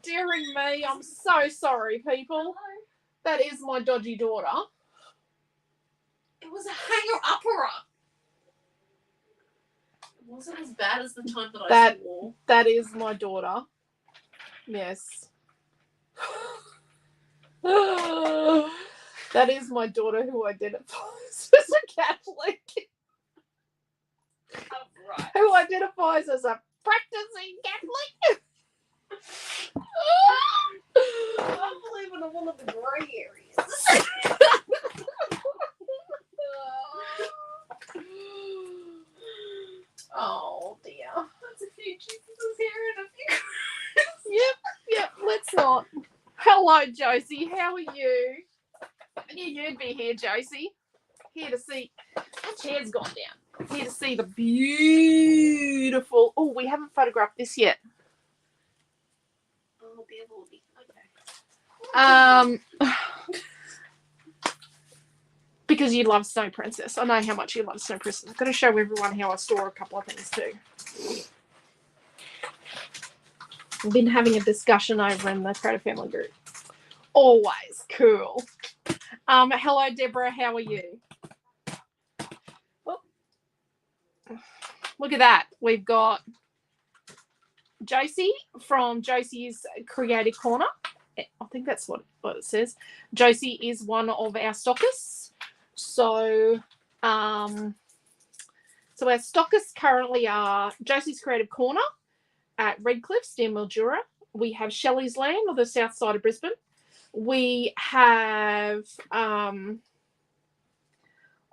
dearing me. I'm so sorry, people. Hello. That is my dodgy daughter. It was a hanger-upper. It wasn't as bad as the time that I swore. That is my daughter. Yes. That is my daughter who identifies as a Catholic. Oh, right. Who identifies as a practicing Catholic. I believe in all of the grey areas. Oh dear. That's a few Jesus here and a few. Yep, let's not. Hello, Josie. How are you? I knew you'd be here, Josie. Here to see. That chair's gone down. Here to see the beautiful. Oh, we haven't photographed this yet. Oh, be okay. Because you love Snow Princess. I know how much you love Snow Princess. I've got to show everyone how I store a couple of things too. We've been having a discussion over in the Creative Family group. Always cool. Hello, Deborah. How are you? Oh. Look at that. We've got Josie from Josie's Creative Corner. I think that's what it says. Josie is one of our stockists. So our stockists currently are Josie's Creative Corner at Redcliffe, near Mildura. We have Shelley's Land on the south side of Brisbane. We have,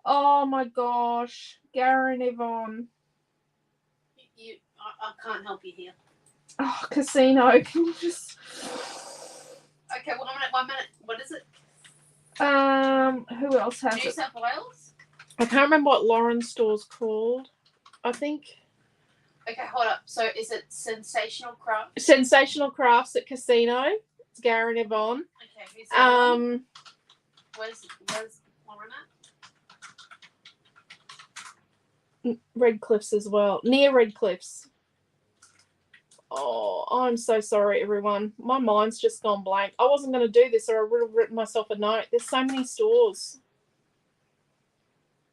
oh my gosh, Garen Yvonne. I can't help you here. Oh, Casino. Can you just... Okay, 1 minute. What is it? Who else has New it? South Wales? I can't remember what Lauren's store's called. I think... Okay, hold up. So is it Sensational Crafts? Sensational Crafts at Casino. It's Garen Yvonne. Okay, who's that? Where's Lauren at? Redcliffe's as well. Near Redcliffe's. Oh, I'm so sorry, everyone. My mind's just gone blank. I wasn't going to do this or I would have written myself a note. There's so many stores.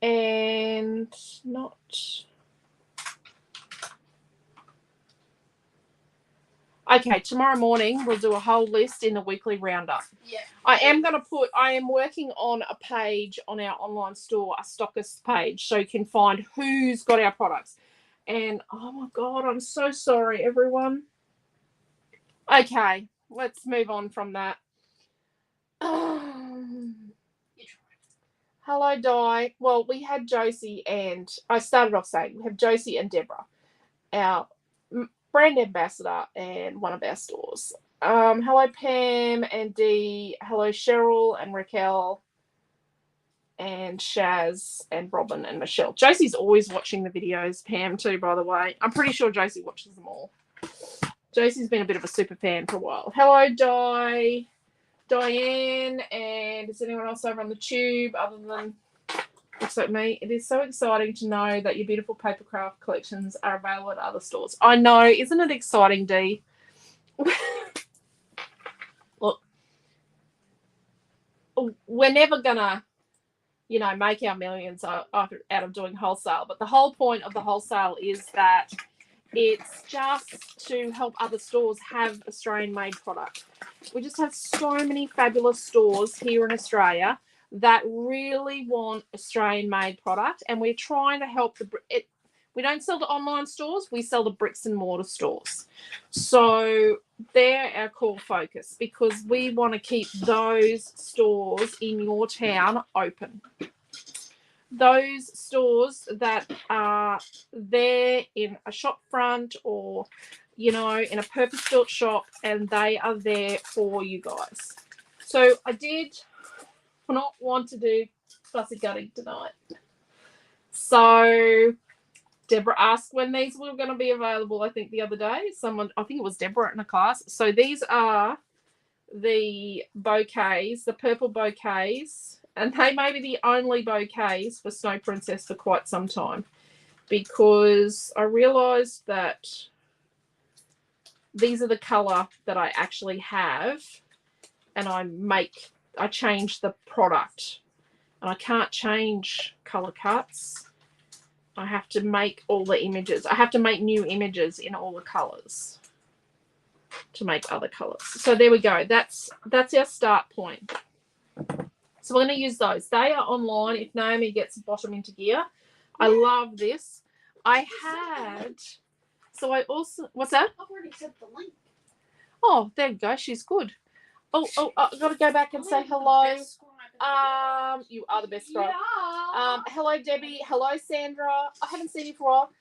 And not... Okay, tomorrow morning we'll do a whole list in the weekly roundup. Yeah. I am working on a page on our online store, a stockist page, so you can find who's got our products. And oh my God, I'm so sorry, everyone. Okay, let's move on from that. Hello, Di. Well, we had Josie and I started off saying we have Josie and Deborah, our brand ambassador and one of our stores. Hello, Pam and Dee. Hello, Cheryl and Raquel and Shaz and Robin and Michelle. Josie's always watching the videos. Pam too, by the way. I'm pretty sure Josie watches them all. Josie's been a bit of a super fan for a while. Hello, Diane, and is anyone else over on the tube other than looks like me? It is so exciting to know that your beautiful paper craft collections are available at other stores. I know, isn't it exciting, Dee? Look, we're never gonna, make our millions out of doing wholesale, but the whole point of the wholesale is that it's just to help other stores have Australian-made product. We just have so many fabulous stores here in Australia that really want Australian-made product, and we're trying to help we don't sell to online stores, we sell to bricks and mortar stores. So they're our core focus because we want to keep those stores in your town open. Those stores that are there in a shop front or, in a purpose-built shop, and they are there for you guys. So I did not want to do fussy gutting tonight. So Deborah asked when these were going to be available, I think the other day. I think it was Deborah in a class. So these are the bouquets, the purple bouquets. And they may be the only bouquets for Snow Princess for quite some time because I realised that these are the color that I actually have, and I change the product, and I can't change color cuts. I have to make all the images. I have to make new images in all the colors to make other colors. So there we go. That's our start point. So we're going to use those. They are online if Naomi gets the bottom into gear. I love this. I also, what's that? I've already sent the link. Oh, there you go. She's good. Oh, I've got to go back and say hello. You are the best scribe. Yeah. Hello, Debbie. Hello, Sandra. I haven't seen you for a while.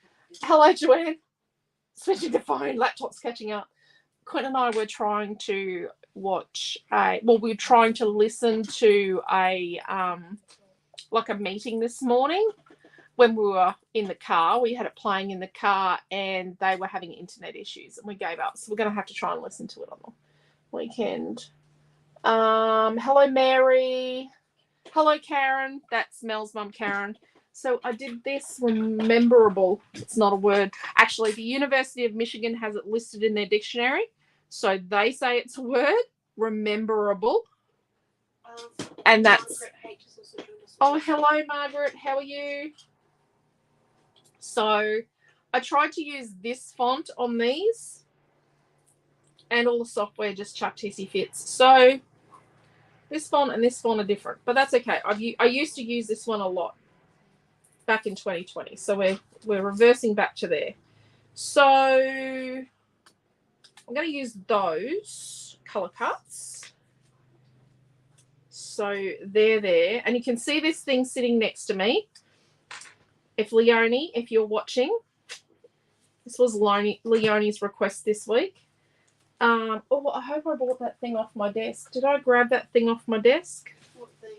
Hello, Joanne. Switching the phone. Laptop's catching up. Quinn and I were trying to we're trying to listen to a meeting this morning when we were in the car. We had it playing in the car and they were having internet issues and we gave up. So we're going to have to try and listen to it on the weekend. Hello, Mary. Hello, Karen. That's Mel's mum, Karen. So I did this rememberable. It's not a word. Actually, the University of Michigan has it listed in their dictionary. So they say it's a word, rememberable. And that's... Oh, hello, Margaret. How are you? So I tried to use this font on these. And all the software just chucked hissy fits. So this font and this font are different. But that's okay. I used to use this one a lot back in 2020. So we're reversing back to there. So I'm going to use those color cuts. So they're there. And you can see this thing sitting next to me. If you're watching, this was Leonie's request this week. I hope I brought that thing off my desk. Did I grab that thing off my desk? What thing?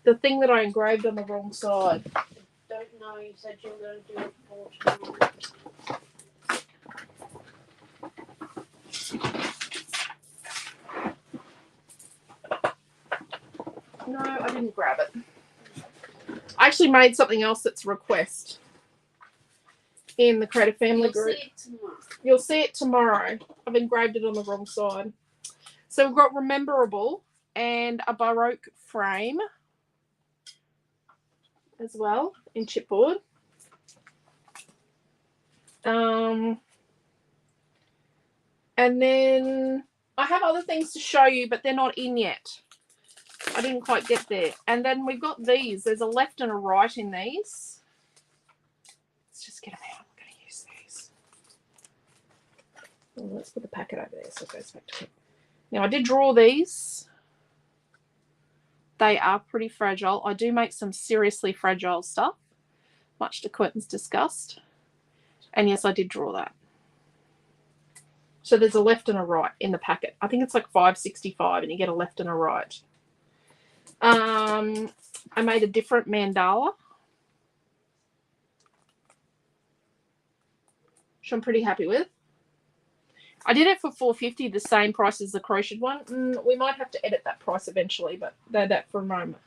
The thing that I engraved on the wrong side. I don't know. You said you were going to do it for tomorrow. No, I didn't grab it. I actually made something else that's a request in the Creative Family group. You'll see it tomorrow. I've engraved it on the wrong side. So we've got Rememberable and a Baroque frame as well in chipboard. And then I have other things to show you, but they're not in yet. I didn't quite get there. And then we've got these. There's a left and a right in these. Let's just get them out. I'm going to use these. Well, let's put the packet over there so it goes back to it. Now, I did draw these. They are pretty fragile. I do make some seriously fragile stuff, much to Quentin's disgust. And yes, I did draw that. So there's a left and a right in the packet. I think it's like $5.65 and you get a left and a right. I made a different mandala, which I'm pretty happy with. I did it for $4.50, the same price as the crocheted one. We might have to edit that price eventually, but they're that for a moment.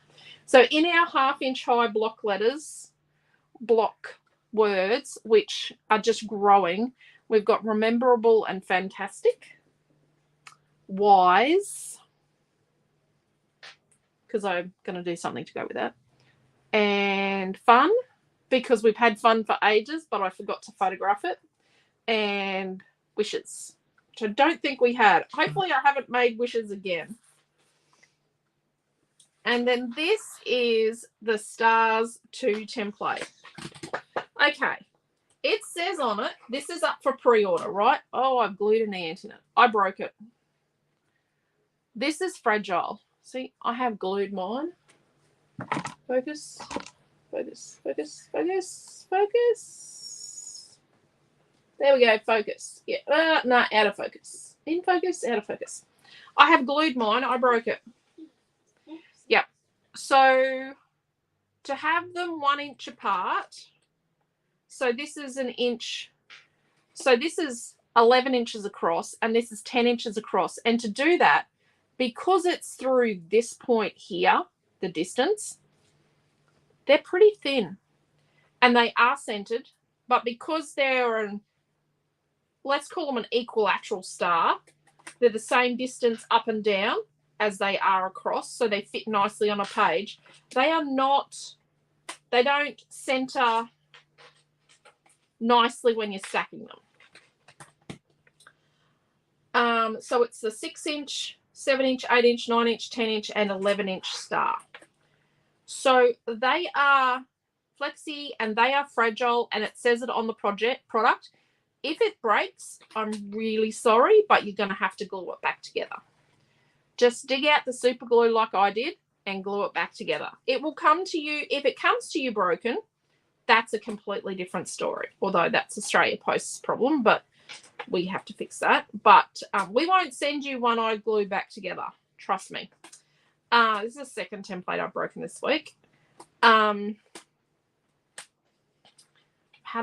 So in our 1/2 high block words, which are just growing, we've got Rememberable and Fantastic, Wise, because I'm going to do something to go with that, and Fun, because we've had fun for ages, but I forgot to photograph it, and Wishes, which I don't think we had. Hopefully I haven't made Wishes again. And then this is the Stars 2 template. Okay. It says on it, this is up for pre-order, right? Oh, I've glued an ant in it. I broke it. This is fragile. See, I have glued mine. Focus, focus, focus, focus, focus. There we go, focus. Yeah, no, out of focus. In focus, out of focus. I have glued mine. I broke it. Yep. So to have them 1 inch apart, so this is an inch. So this is 11 inches across and this is 10 inches across. And to do that, because it's through this point here, the distance, they're pretty thin and they are centered, but because they're let's call them an equilateral star. They're the same distance up and down as they are across, so they fit nicely on a page. They don't center nicely when you're stacking them. So it's the 6-inch, 7-inch, 8-inch, 9-inch, 10-inch, and 11-inch star. So they are flexy and they are fragile, and it says it on the product. If it breaks, I'm really sorry, but you're going to have to glue it back together. Just dig out the super glue like I did and glue it back together. It will come to you. If it comes to you broken, that's a completely different story, although that's Australia Post's problem, but we have to fix that. But we won't send you one-eyed glue back together. Trust me. This is the second template I've broken this week. Had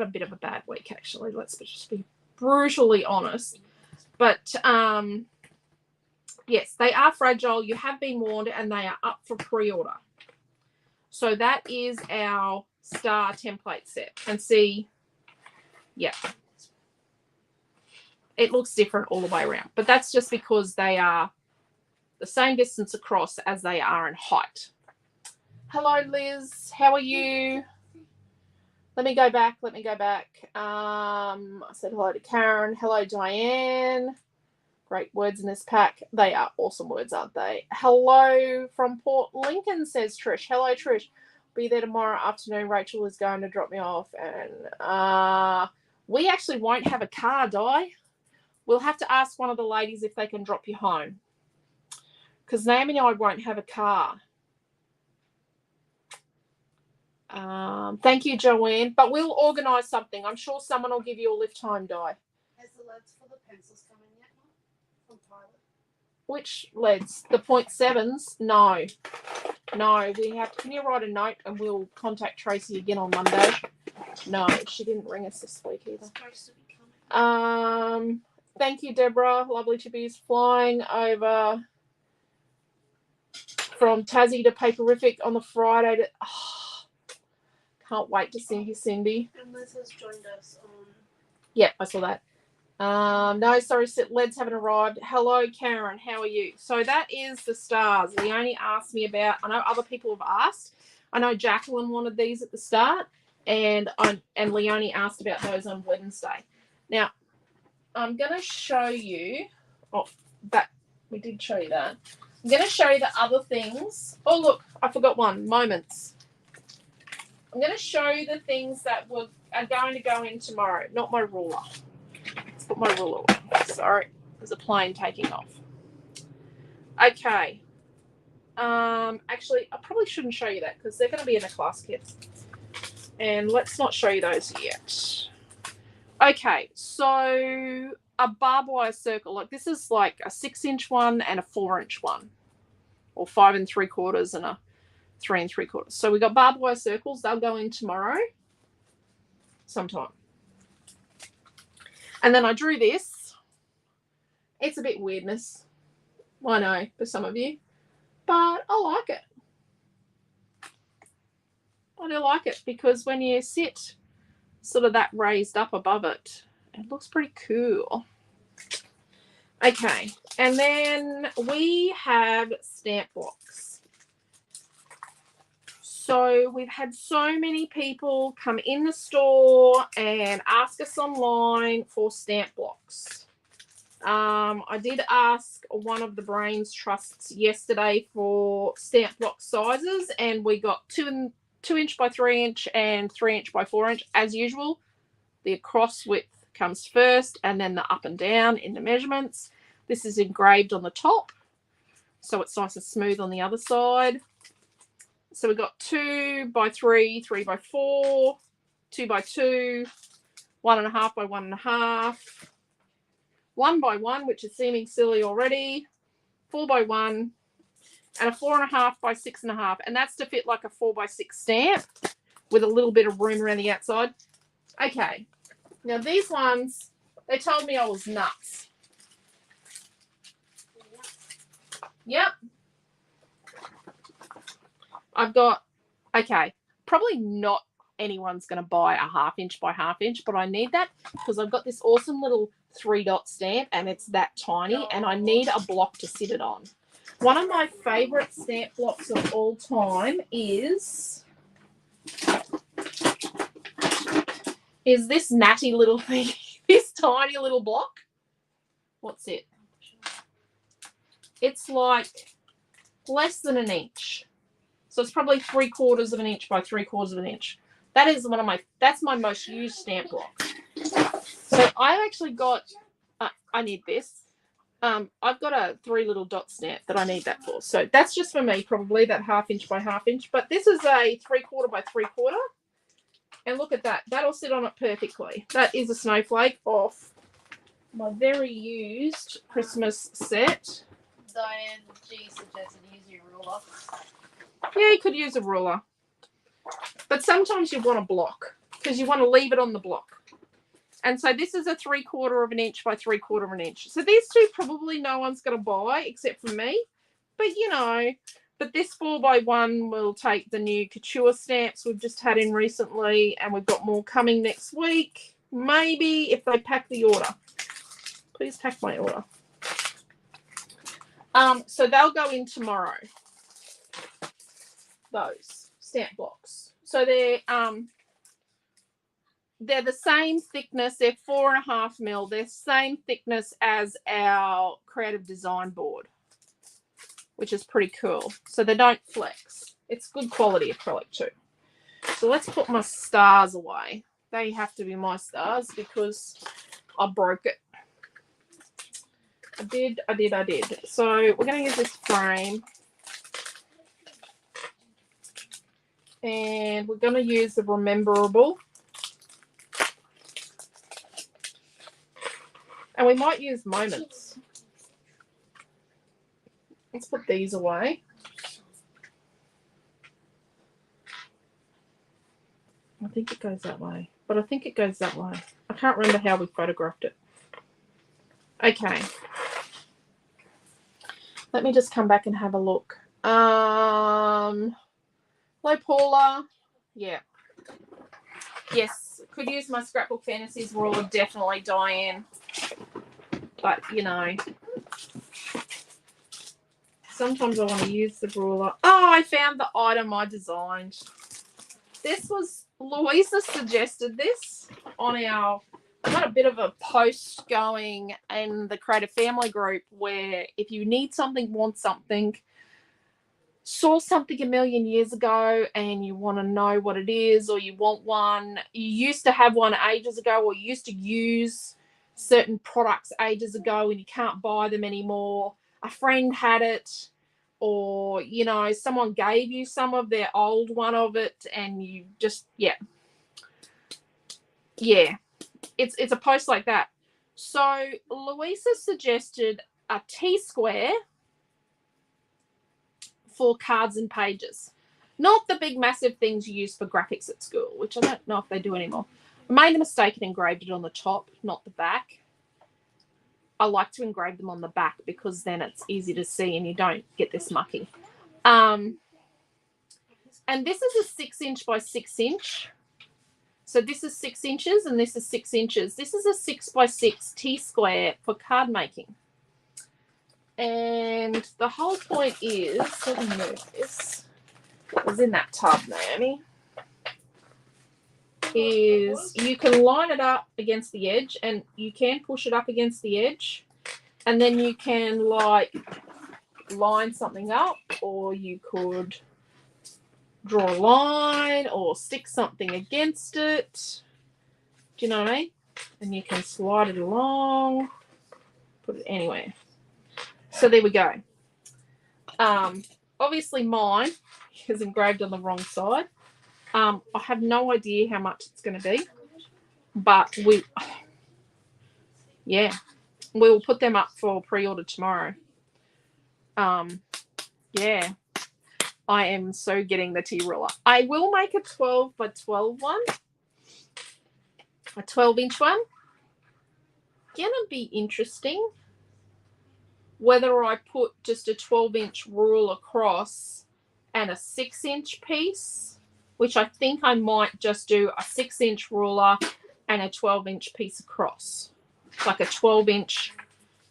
a bit of a bad week, actually. Let's just be brutally honest. But yes, they are fragile. You have been warned, and they are up for pre-order. So that is our star template set. And see, yeah, it looks different all the way around. But that's just because they are the same distance across as they are in height. Hello, Liz. How are you? Let me go back. I said hello to Karen. Hello, Diane. Great words in this pack. They are awesome words, aren't they? Hello from Port Lincoln, says Trish. Hello, Trish. Be there tomorrow afternoon. Rachel is going to drop me off. And we actually won't have a car, Di. We'll have to ask one of the ladies if they can drop you home. Because Naomi and I won't have a car. Thank you, Joanne. But we'll organise something. I'm sure someone will give you a lift home, Di. Has the leads for the pencils come in yet? From Pilot? Which leads? The 0.7s? No. No, we have. Can you write a note and we'll contact Tracy again on Monday? No, she didn't ring us this week either. Supposed to be coming. Thank you, Deborah. Lovely to be flying over from Tassie to Paperific on the Friday. Can't wait to see you, Cindy. And Liz has joined us on. Yep, I saw that. No, sorry, leads haven't arrived. Hello, Karen. How are you? So that is the stars. Leonie asked me about. I know other people have asked. I know Jacqueline wanted these at the start, and Leonie asked about those on Wednesday. Now, I'm going to show you. Oh, that we did show you that. I'm going to show you the other things. Oh, look, I forgot one. Moments. I'm going to show you the things that are going to go in tomorrow. Not my ruler. Let's put my ruler away. Sorry, there's a plane taking off. Okay. Actually, I probably shouldn't show you that because they're going to be in the class kits. And let's not show you those yet. Okay, so a barbed wire circle. Like this is like a 6-inch one and a 4-inch one. Or 5 3/4 and a 3 3/4. So we got barbed wire circles. They'll go in tomorrow sometime. And then I drew this. It's a bit weirdness. I know for some of you. But I like it. I do like it because when you sit sort of that raised up above it, it looks pretty cool. Okay. And then we have stamp blocks. So we've had so many people come in the store and ask us online for stamp blocks. I did ask one of the Brains Trusts yesterday for stamp block sizes, and we got 2-inch by 3-inch and 3-inch by 4-inch. As usual, the across width comes first and then the up and down in the measurements. This is engraved on the top, so it's nice and smooth on the other side. So we've got 2 by 3, 3 by 4, 2 by 2, 1.5 by 1.5, 1 by 1, which is seeming silly already, 4 by 1, and a 4.5 by 6.5. And that's to fit like a 4 by 6 stamp with a little bit of room around the outside. Okay. Now these ones, they told me I was nuts. Yep. I've got, okay, probably not anyone's going to buy a 1/2 inch by 1/2 inch, but I need that because I've got this awesome little 3-dot stamp, and it's that tiny, and I need a block to sit it on. One of my favourite stamp blocks of all time is this natty little thing, this tiny little block. What's it? It's like less than an inch. So it's probably 3/4 of an inch by 3/4 of an inch. That is that's my most used stamp block. So I actually got, I need this. I've got a 3 little dot stamp that I need that for. So that's just for me, probably that 1/2 inch by 1/2 inch. But this is a 3/4 by 3/4. And look at that. That'll sit on it perfectly. That is a snowflake off my very used Christmas set. Diane G suggested using a ruler. Yeah, you could use a ruler. But sometimes you want a block because you want to leave it on the block. And so this is a 3/4 of an inch by 3/4 of an inch. So these two probably no one's going to buy except for me. But, you know, but this 4x1 will take the new couture stamps we've just had in recently. And we've got more coming next week. Maybe if they pack the order. Please pack my order. So they'll go in tomorrow. Those stamp blocks. So they're the same thickness. They're 4.5 mil. They're same thickness as our creative design board, which is pretty cool. So they don't flex. It's good quality acrylic too. So let's put my stars away. They have to be my stars because I broke it. I did. So we're going to use this frame. And we're going to use the Rememberable. And we might use Moments. Let's put these away. I think it goes that way. But I think it goes that way. I can't remember how we photographed it. Okay. Let me just come back and have a look. Hello, Paula. Yeah. Yes, could use my Scrapbook Fantasies ruler, definitely, Diane. But, you know, sometimes I want to use the ruler. Oh, I found the item I designed. This was, Louisa suggested this on our, I got a bit of a post going in the Creative Family group where if you need something, want something, saw something a million years ago and you want to know what it is, or you want one, you used to have one ages ago, or you used to use certain products ages ago and you can't buy them anymore, a friend had it, or, you know, someone gave you some of their old one of it and you just, yeah, it's a post like that. So Louisa suggested a T-square for cards and pages, not the big massive things you use for graphics at school, which I don't know if they do anymore. I made a mistake and engraved it on the top, not the back. I like to engrave them on the back because then it's easy to see and you don't get this mucky. And this is a 6 inch by 6 inch. So this is 6 inches and this is 6 inches. This is a 6 by 6 T-square for card making. And the whole point is, let me move this. It was in that tub, Naomi. Is you can line it up against the edge and you can push it up against the edge. And then you can like line something up, or you could draw a line or stick something against it. Do you know what I mean? And you can slide it along, put it anywhere. So there we go. Obviously mine is engraved on the wrong side. I have no idea how much it's going to be, but we'll put them up for pre-order tomorrow. Yeah, I am so getting the T-ruler. I will make a 12 by 12 one, a 12-inch one. Gonna be interesting whether I put just a 12-inch rule across and a 6-inch piece, which I think I might just do a 6-inch ruler and a 12-inch piece across. like a 12-inch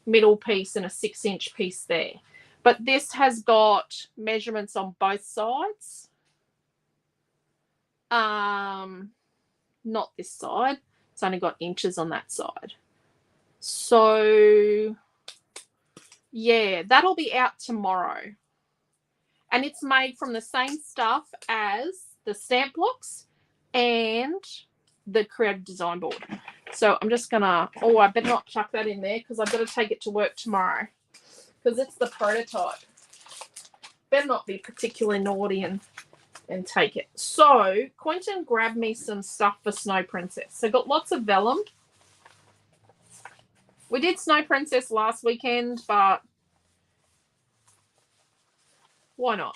middle piece and a 6-inch piece there. But this has got measurements on both sides. Not this side. It's only got inches on that side. So yeah, that'll be out tomorrow. And it's made from the same stuff as the stamp blocks and the creative design board. So I'm just gonna, oh, I better not chuck that in there because I've got to take it to work tomorrow because it's the prototype. Better not be particularly naughty and take it. So Quentin grabbed me some stuff for Snow Princess. So got lots of vellum. We did Snow Princess last weekend, but why not?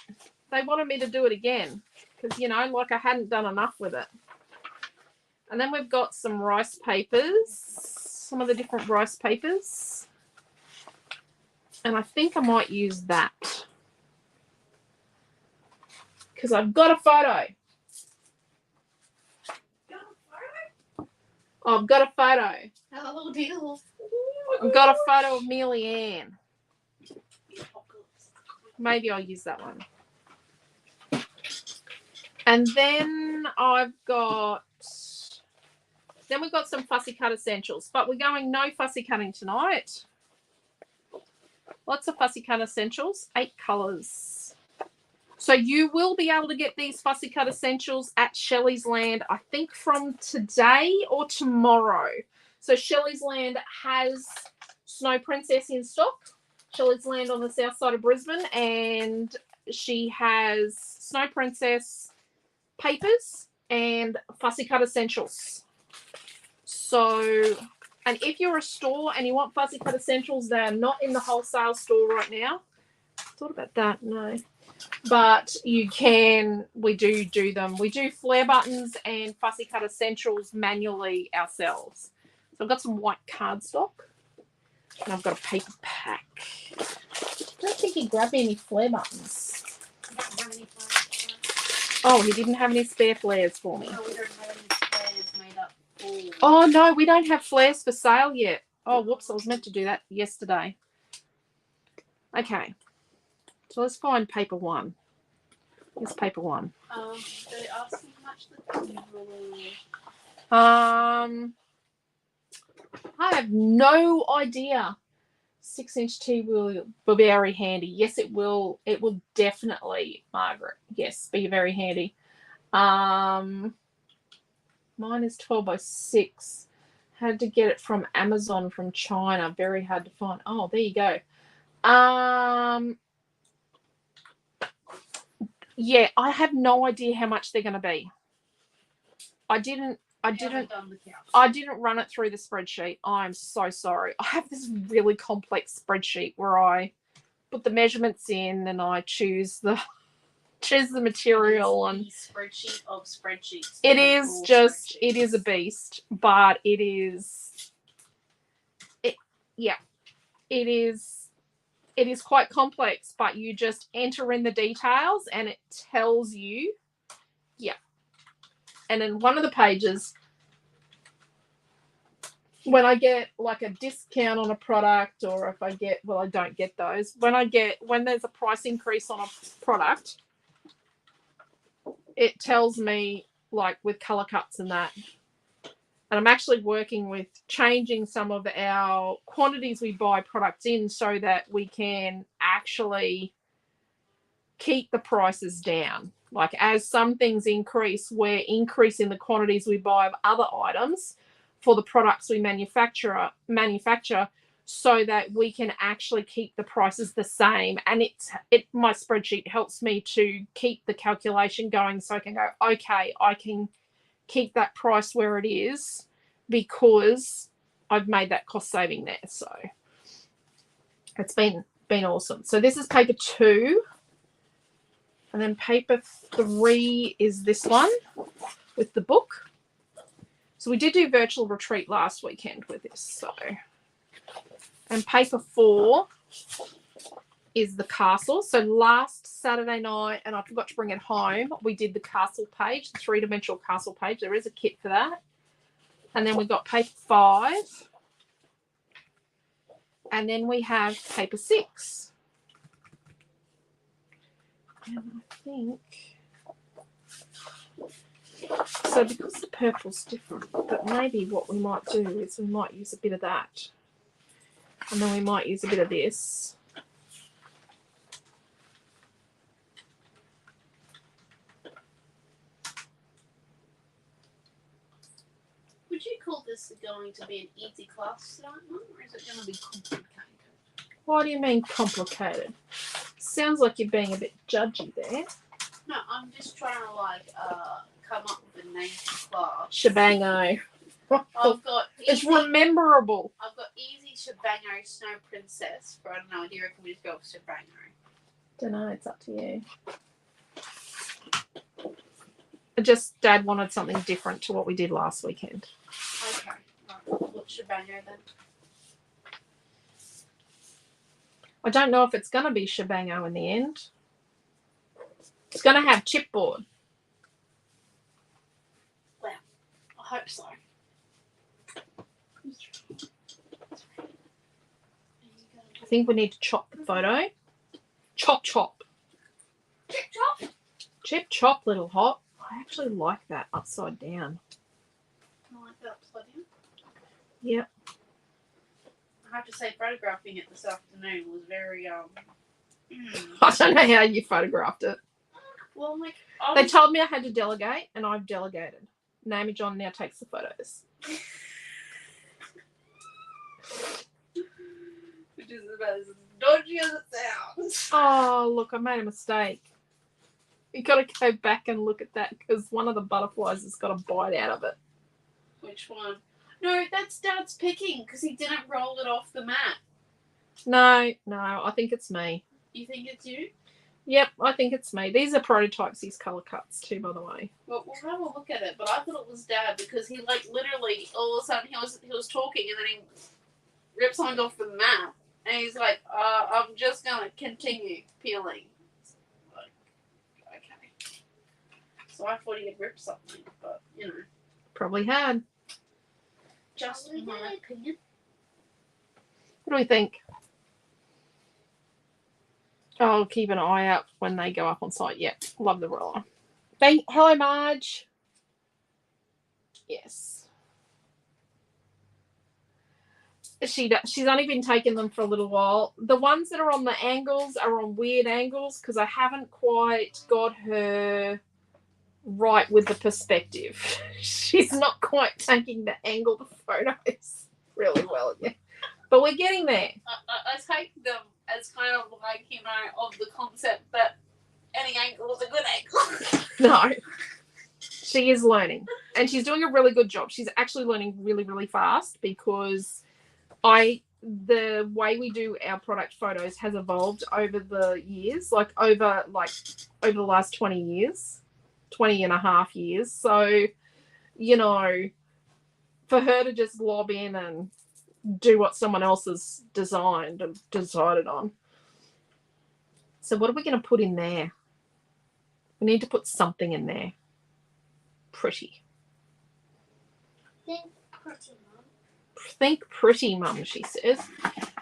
They wanted me to do it again because, you know, like I hadn't done enough with it. And then we've got some rice papers, some of the different rice papers. And I think I might use that because I've got a photo. Oh, I've got a photo. Oh, deal. I've got a photo of Mealy Ann. Maybe I'll use that one. And then we've got some fussy cut essentials, but we're going no fussy cutting tonight. Lots of fussy cut essentials, 8 colours. So you will be able to get these fussy cut essentials at Shelley's Land, I think from today or tomorrow. So Shelley's Land has Snow Princess in stock. Shelley's Land on the south side of Brisbane, and she has Snow Princess papers and fussy cut essentials. So, and if you're a store and you want fussy cut essentials, they're not in the wholesale store right now. Thought about that, no. But you can, we do them. We do flare buttons and fussy cut essentials manually ourselves. So I've got some white cardstock and I've got a paper pack. I don't think he grabbed me any flare buttons. Oh, he didn't have any spare flares for me. No, we don't have any flares made up for. Oh, no, we don't have flares for sale yet. Oh, whoops, I was meant to do that yesterday. Okay. So let's find paper 1. Here's paper 1. They asked me how much the usually. I have no idea. 6-inch tee will be very handy. Yes, it will. It will definitely, Margaret. Yes, be very handy. Mine is 12/6. Had to get it from Amazon from China. Very hard to find. Oh, there you go. Yeah, I have no idea how much they're going to be. I didn't run it through the spreadsheet. I'm so sorry. I have this really complex spreadsheet where I put the measurements in and I choose the material and the spreadsheet of spreadsheets. it is just it is a beast, but it is quite complex, but you just enter in the details and it tells you. Yeah. And in one of the pages, when I get like a discount on a product, or if I get, well, I don't get those. When there's a price increase on a product, it tells me like with color cuts and that. And I'm actually working with changing some of our quantities we buy products in so that we can actually keep the prices down. Like as some things increase, we're increasing the quantities we buy of other items for the products we manufacture so that we can actually keep the prices the same. And my spreadsheet helps me to keep the calculation going so I can go, okay, I can keep that price where it is because I've made that cost saving there. So it's been awesome. So this is paper 2. And then paper 3 is this one with the book. So we did do virtual retreat last weekend with this. So, and paper 4 is the castle. So last Saturday night, and I forgot to bring it home, we did the castle page, the 3-dimensional castle page. There is a kit for that. And then we've got paper 5. And then we have paper 6. And I think, so because the purple's different, but maybe what we might do is we might use a bit of that. And then we might use a bit of this. Would you call this going to be an easy class tonight, Mum, or is it going to be complicated? What do you mean complicated? Sounds like you're being a bit judgy there. No, I'm just trying to come up with a name for class. Shebango. I've got It's easy, rememberable. I've got easy Shebango Snow Princess. For I don't know, do you reckon we just go with Shebango? Don't know, it's up to you. Dad wanted something different to what we did last weekend. Okay, right. What's Shebango then? I don't know if it's going to be Shebango in the end. It's going to have chipboard. Well, I hope so. I think we need to chop the photo. Chop, chop. Chip chop. Chip, chop, little hot. I actually like that upside down. I like that upside down. Yep. I have to say, photographing it this afternoon was very I don't know how you photographed it. Well, like They told me I had to delegate, and I've delegated. Naomi John now takes the photos. Which is about as dodgy as it sounds. Oh, look, I made a mistake. You got to go back and look at that because one of the butterflies has got a bite out of it. Which one? No, that's Dad's picking because he didn't roll it off the mat. No, I think it's me. You think it's you? Yep, I think it's me. These are prototypes, these colour cuts too, by the way. Well, we'll have a look at it, but I thought it was Dad because he literally all of a sudden he was talking and then he ripped something off the mat and he's like, I'm just gonna continue peeling. Like, okay. So I thought he had ripped something, but you know. Probably had. Just my opinion. What do we think? Oh, keep an eye out when they go up on site. Yeah, love the roller. Hello, Marge. Yes. She's only been taking them for a little while. The ones that are on the angles are on weird angles because I haven't quite got her right with the perspective. She's not quite taking the angle the photos really well yet. But we're getting there. I take them as kind of like, of the concept that any angle is a good angle. No. She is learning. And she's doing a really good job. She's actually learning really, really fast because the way we do our product photos has evolved over the years, over the last 20 years, 20 and a half years. So, for her to just lob in and do what someone else has designed and decided on. So what are we going to put in there? We need to put something in there. Pretty. Think pretty, Mum. Think pretty, Mum, she says.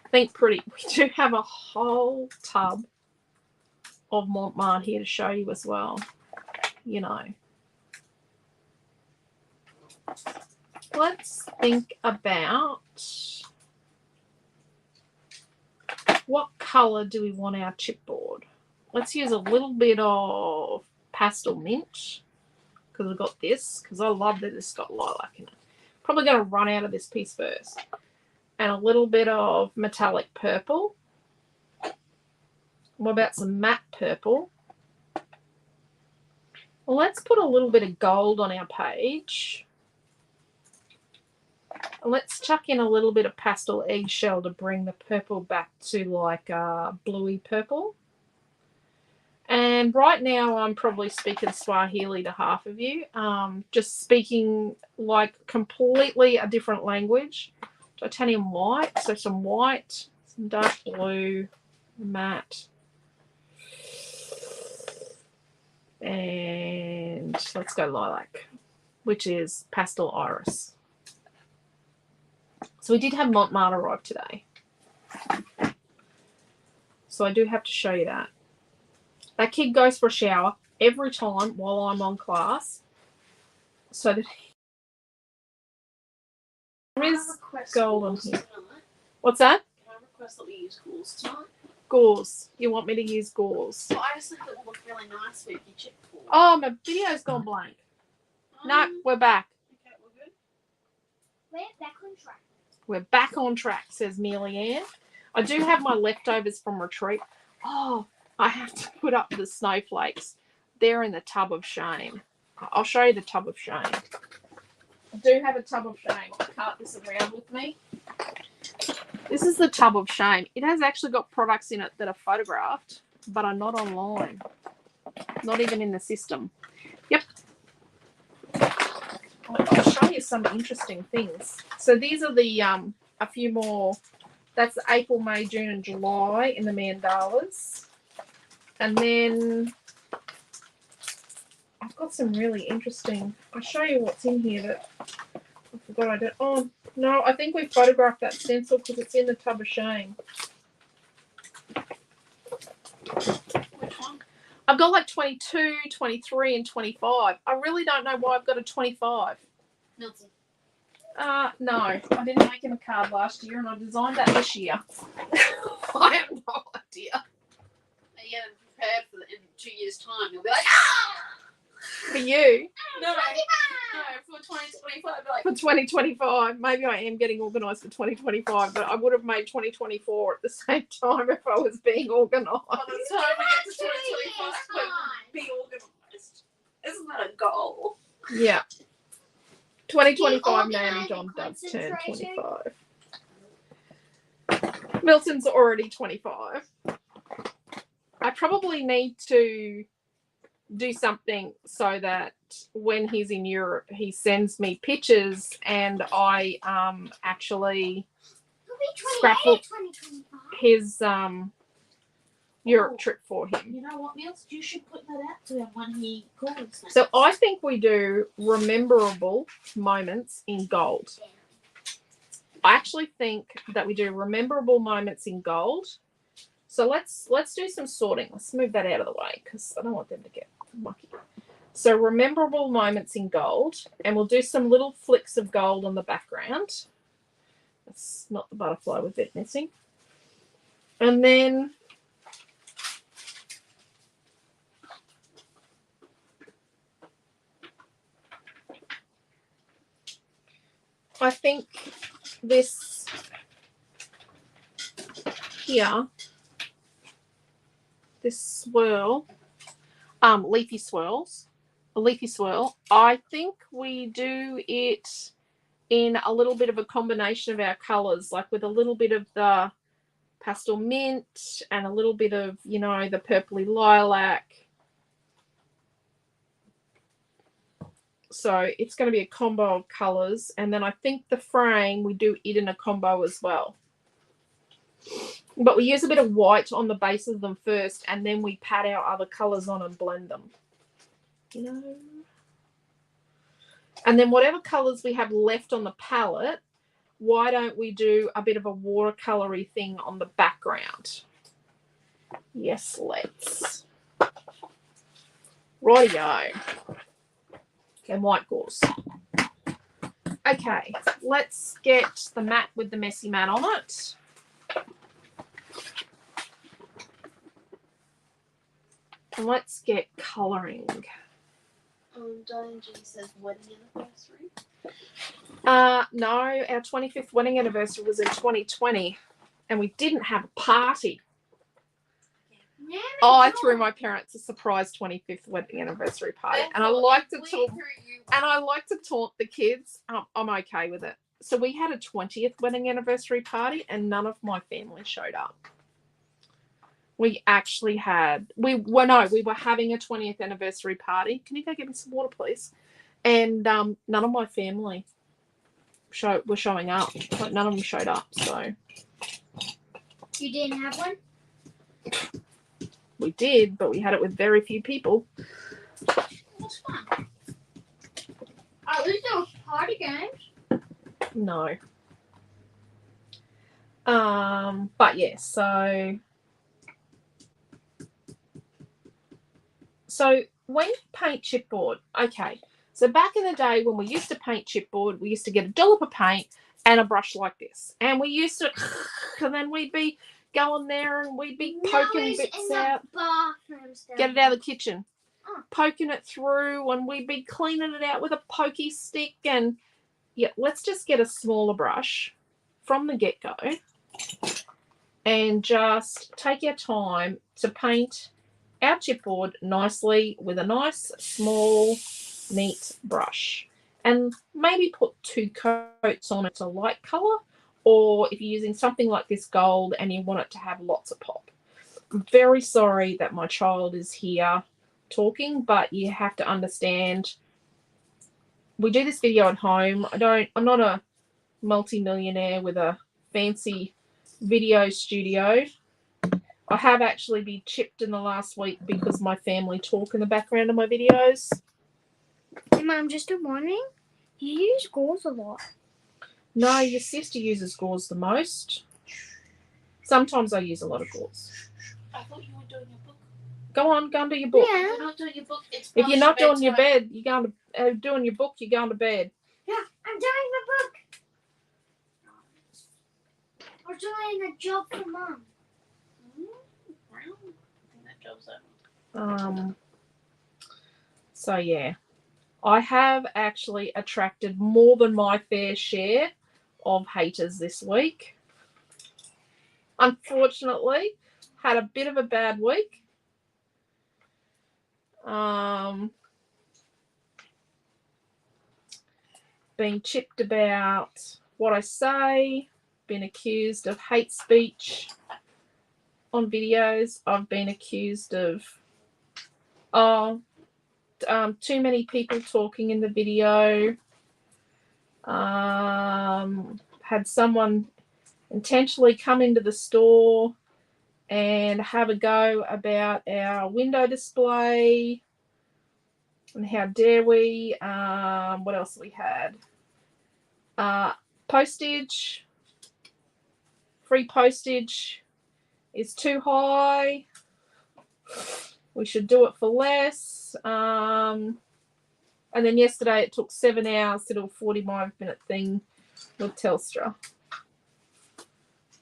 Think pretty. We do have a whole tub of Montmartre here to show you as well. Let's think about what colour do we want our chipboard. Let's use a little bit of pastel mint because we've got this because I love that it's got lilac in it. Probably going to run out of this piece first. And a little bit of metallic purple. What about some matte purple? Well, let's put a little bit of gold on our page. Let's chuck in a little bit of pastel eggshell to bring the purple back to like bluey purple. And right now I'm probably speaking Swahili to half of you. Just speaking like completely a different language. Titanium white, so some white, some dark blue, matte. And let's go lilac, which is pastel iris. So we did have Montmartre arrive today. So I do have to show you that. That kid goes for a shower every time while I'm on class. So that there is gold on here. What's that? Can I request that we use gauze tonight? Gauze. You want me to use gauze? Well, I just think it will look really nice for your chip board. Oh, my video's gone blank. No, we're back. Okay, we're good. We're back on track. We're back on track, says Mealy Ann. I do have my leftovers from retreat. Oh, I have to put up the snowflakes. They're in the tub of shame. I'll show you the tub of shame. I do have a tub of shame. I'll cart this around with me. This is the tub of shame. It has actually got products in it that are photographed, but are not online. Not even in the system. Yep. I'll show you some interesting things. So these are the a few more. That's April, May, June, and July in the mandalas. And then I've got some really interesting. I'll show you what's in here that I forgot I did. Oh no, I think we photographed that stencil because it's in the tub of shame. Which one? I've got like 22, 23, and 25. I really don't know why I've got a 25. Milton. No, I didn't make him a card last year, and I designed that this year. I have no idea. You get it prepared for in 2 years' time. You'll be like, ah! For you, No, for 2025, like, for 2025, maybe I am getting organised for 2025, but I would have made 2024 at the same time if I was being organised. by the time we get to 2025, we'll be organised. Isn't that a goal? Yeah. 2025, Nanny organised John and does turn concentrated. 25. Milton's already 25. I probably need to do something so that when he's in Europe, he sends me pictures and I actually He'll be 28 Scrapbook. 2025. his Europe trip for him. You know what, Mills? You should put that out to him when he calls. So I think we do rememberable moments in gold. I actually think that we do rememberable moments in gold. So let's do some sorting. Let's move that out of the way because I don't want them to get mucky. So rememberable moments in gold, and we'll do some little flicks of gold on the background. That's not the butterfly with it missing. And then I think this here, this swirl, leafy swirls, a leafy swirl, I think we do it in a little bit of a combination of our colours, like with a little bit of the pastel mint and a little bit of, you know, the purpley lilac. So it's going to be a combo of colours. And then I think the frame, we do it in a combo as well. But we use a bit of white on the base of them first, and then we pat our other colours on and blend them. You know? And then whatever colours we have left on the palette, why don't we do a bit of a watercolory thing on the background? Yes, let's. Rightio. And white gauze. Okay, let's get the mat with the messy mat on it. And let's get colouring. Diane G says wedding anniversary. No, our 25th wedding anniversary was in 2020, and we didn't have a party. Now Oh, I it's threw on. my parents a surprise 25th wedding anniversary party, and I like to talk. And I like to taunt the kids. I'm okay with it. So we had a 20th wedding anniversary party, and none of my family showed up. We actually had we were having a 20th anniversary party. Can you go get me some water, please? And none of my family were showing up. Like none of them showed up. So You didn't have one? we did, but we had it with very few people. What's fun? At least there was party games. No. But yeah, so when you paint chipboard, okay. So back in the day when we used to paint chipboard, we used to get a dollop of paint and a brush like this, and we used to, and then we'd be going there and we'd be poking bits out. Get it out of the kitchen, poking it through, and we'd be cleaning it out with a pokey stick. And yeah, let's just get a smaller brush from the get-go and just take our time to paint our chipboard nicely with a nice, small, neat brush. And maybe put 2 coats on it, a light colour, or if you're using something like this gold and you want it to have lots of pop. I'm very sorry that my child is here talking, but you have to understand, we do this video at home. I'm not a multi-millionaire with a fancy video studio. I have actually been chipped in the last week because my family talk in the background of my videos. Hey, Mum, just a warning. You use gauze a lot. No, your sister uses gauze the most. Sometimes I use a lot of gauze. I thought you were doing your book. Go on, go and do your book. Yeah. If you're not doing your book, it's If you're not doing bedtime. your bed, you're going to doing your book. You're going to bed. Yeah, I'm doing the book. We're doing a job for Mum. Wow. I think that job's over. So yeah, I have actually attracted more than my fair share of haters this week. Unfortunately, had a bit of a bad week. Being chipped about what I say, been accused of hate speech on videos. I've been accused of too many people talking in the video. Had someone intentionally come into the store and have a go about our window display. And how dare we? What else we had? Postage. Free postage is too high. We should do it for less. And then yesterday it took 7 hours to do a 45-minute thing with Telstra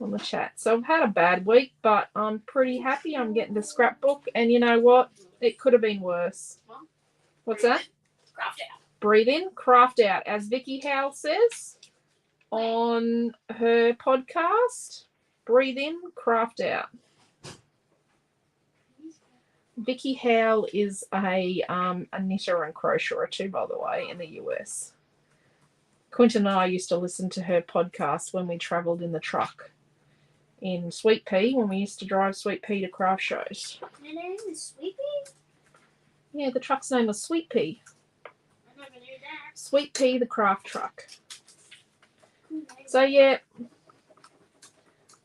on the chat. So I've had a bad week, but I'm pretty happy. I'm getting the scrapbook, and you know what? It could have been worse. What's that? Craft out. Breathe in, craft out. As Vicky Howell says on her podcast, breathe in, craft out. Vicky Howell is a knitter and crocheter too, by the way, in the US. Quentin and I used to listen to her podcast when we travelled in the truck in Sweet Pea, when we used to drive Sweet Pea to craft shows. My name is Sweet Pea? Yeah, the truck's name was Sweet Pea. I never knew that. Sweet Pea, the craft truck. So yeah,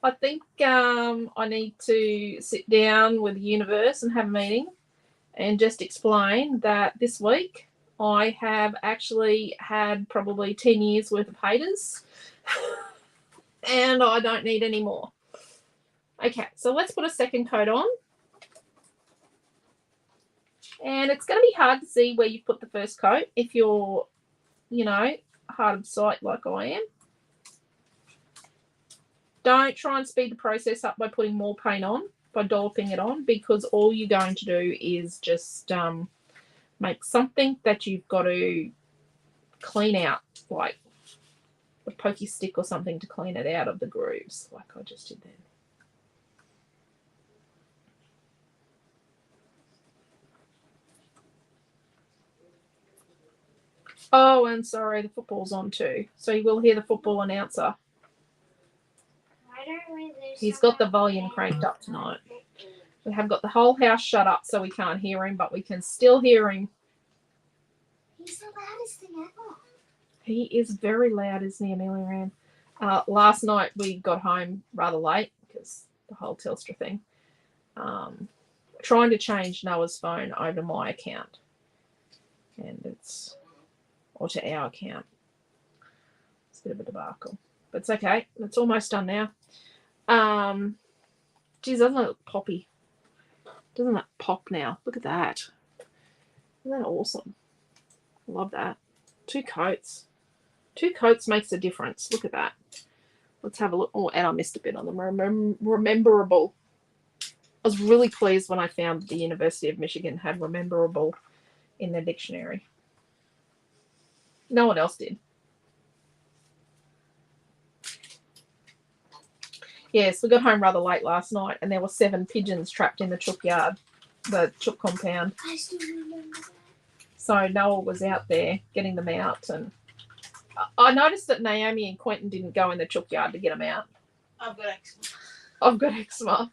I think I need to sit down with the universe and have a meeting and just explain that this week I have actually had probably 10 years worth of haters and I don't need any more. Okay, so let's put a second coat on. And it's going to be hard to see where you put the first coat if you're, hard of sight like I am. Don't try and speed the process up by putting more paint on, by dolloping it on, because all you're going to do is just make something that you've got to clean out, like a pokey stick or something to clean it out of the grooves, like I just did then. Oh, and sorry, the football's on too, so you will hear the football announcer. He's got the volume cranked up tonight. We have got the whole house shut up so we can't hear him, but we can still hear him. He's the loudest thing ever. He is very loud, isn't he, Amelia Ann? Last night we got home rather late because the whole Telstra thing. Trying to change Noah's phone over to my account. Or to our account. It's a bit of a debacle. But it's okay. It's almost done now. Geez, doesn't it look poppy? Doesn't that pop now? Look at that. Isn't that awesome? I love that. 2 coats. 2 coats makes a difference. Look at that. Let's have a look. Oh, and I missed a bit on them. Rememberable. I was really pleased when I found the University of Michigan had rememberable in their dictionary. No one else did. Yes, we got home rather late last night and there were 7 pigeons trapped in the chook yard, the chook compound. I still remember that. So Noah was out there getting them out, and I noticed that Naomi and Quentin didn't go in the chook yard to get them out. I've got eczema. I've got eczema.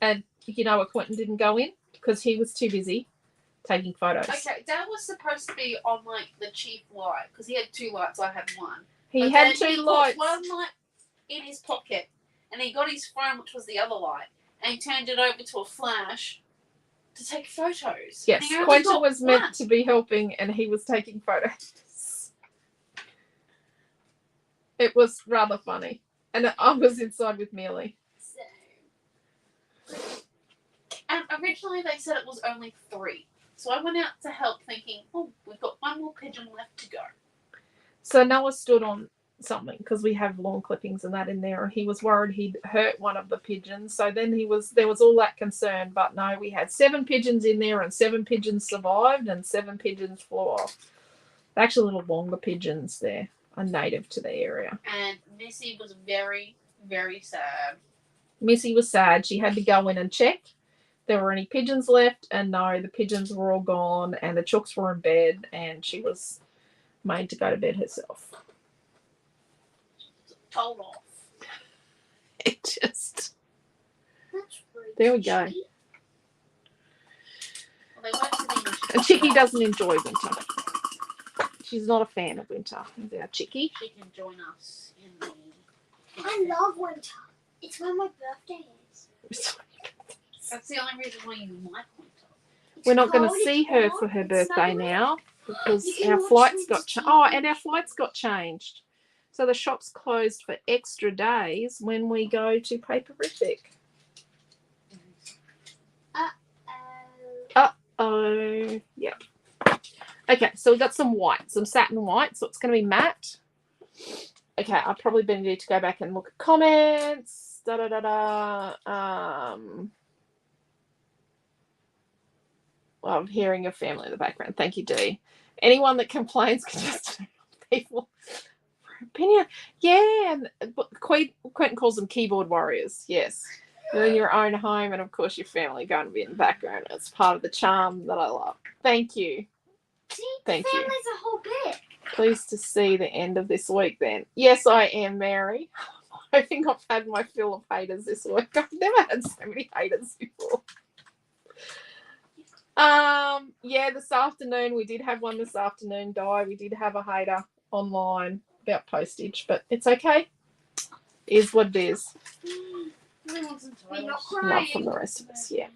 And you know what Quentin didn't go in? Because he was too busy taking photos. Okay, Dad was supposed to be on like the chief light because he had 2 lights. I had 1. He But had then 2 he put lights. 1 light in his pocket, and he got his phone, which was the other light, and he turned it over to a flash to take photos. Yes, And he only Quentin got was 1. meant to be helping and he was taking photos. It was rather funny. And I was inside with Mealy. And originally they said it was only 3. So I went out to help thinking, oh, we've got 1 more pigeon left to go. So Noah stood on something because we have lawn clippings and that in there, and he was worried he'd hurt one of the pigeons. So then there was all that concern, but no, we had 7 pigeons in there and 7 pigeons survived and 7 pigeons flew off. They're actually little longer pigeons. There are native to the area. And Missy was very, very sad. Missy was sad. She had to go in and check there were any pigeons left, and no, the pigeons were all gone and the chooks were in bed, and she was made to go to bed herself. Told off. It just... That's really There we go. cheeky. Well, they weren't sitting in And Chicky doesn't enjoy winter. She's not a fan of winter. Is our Chicky? She can join us in the... I love winter. It's when my birthday is. That's the only reason why you like winter. It's We're not going to cold, see it's her warm, for her it's birthday snowing. now because You can our watch flights me got TV. and our flights got changed. So the shop's closed for extra days when we go to Paperific. Oh, yep. Okay, so we've got some white, some satin white, so it's going to be matte. Okay, I've probably been need to go back and look at comments. Well, I'm hearing your family in the background. Thank you, Dee. Anyone that complains can just people opinion. Yeah, and Quentin calls them keyboard warriors. Yes. You're in your own home, and of course your family going to be in the background. It's part of the charm that I love. Thank you. See, Thank you. family's a whole bit. Pleased to see the end of this week then. Yes, I am, Mary. I think I've had my fill of haters this week. I've never had so many haters before. Yeah, this afternoon, we did have one this afternoon die. We did have a hater online about postage, but it's okay. Is what it is. You're not Love crying. from the rest of us, yeah.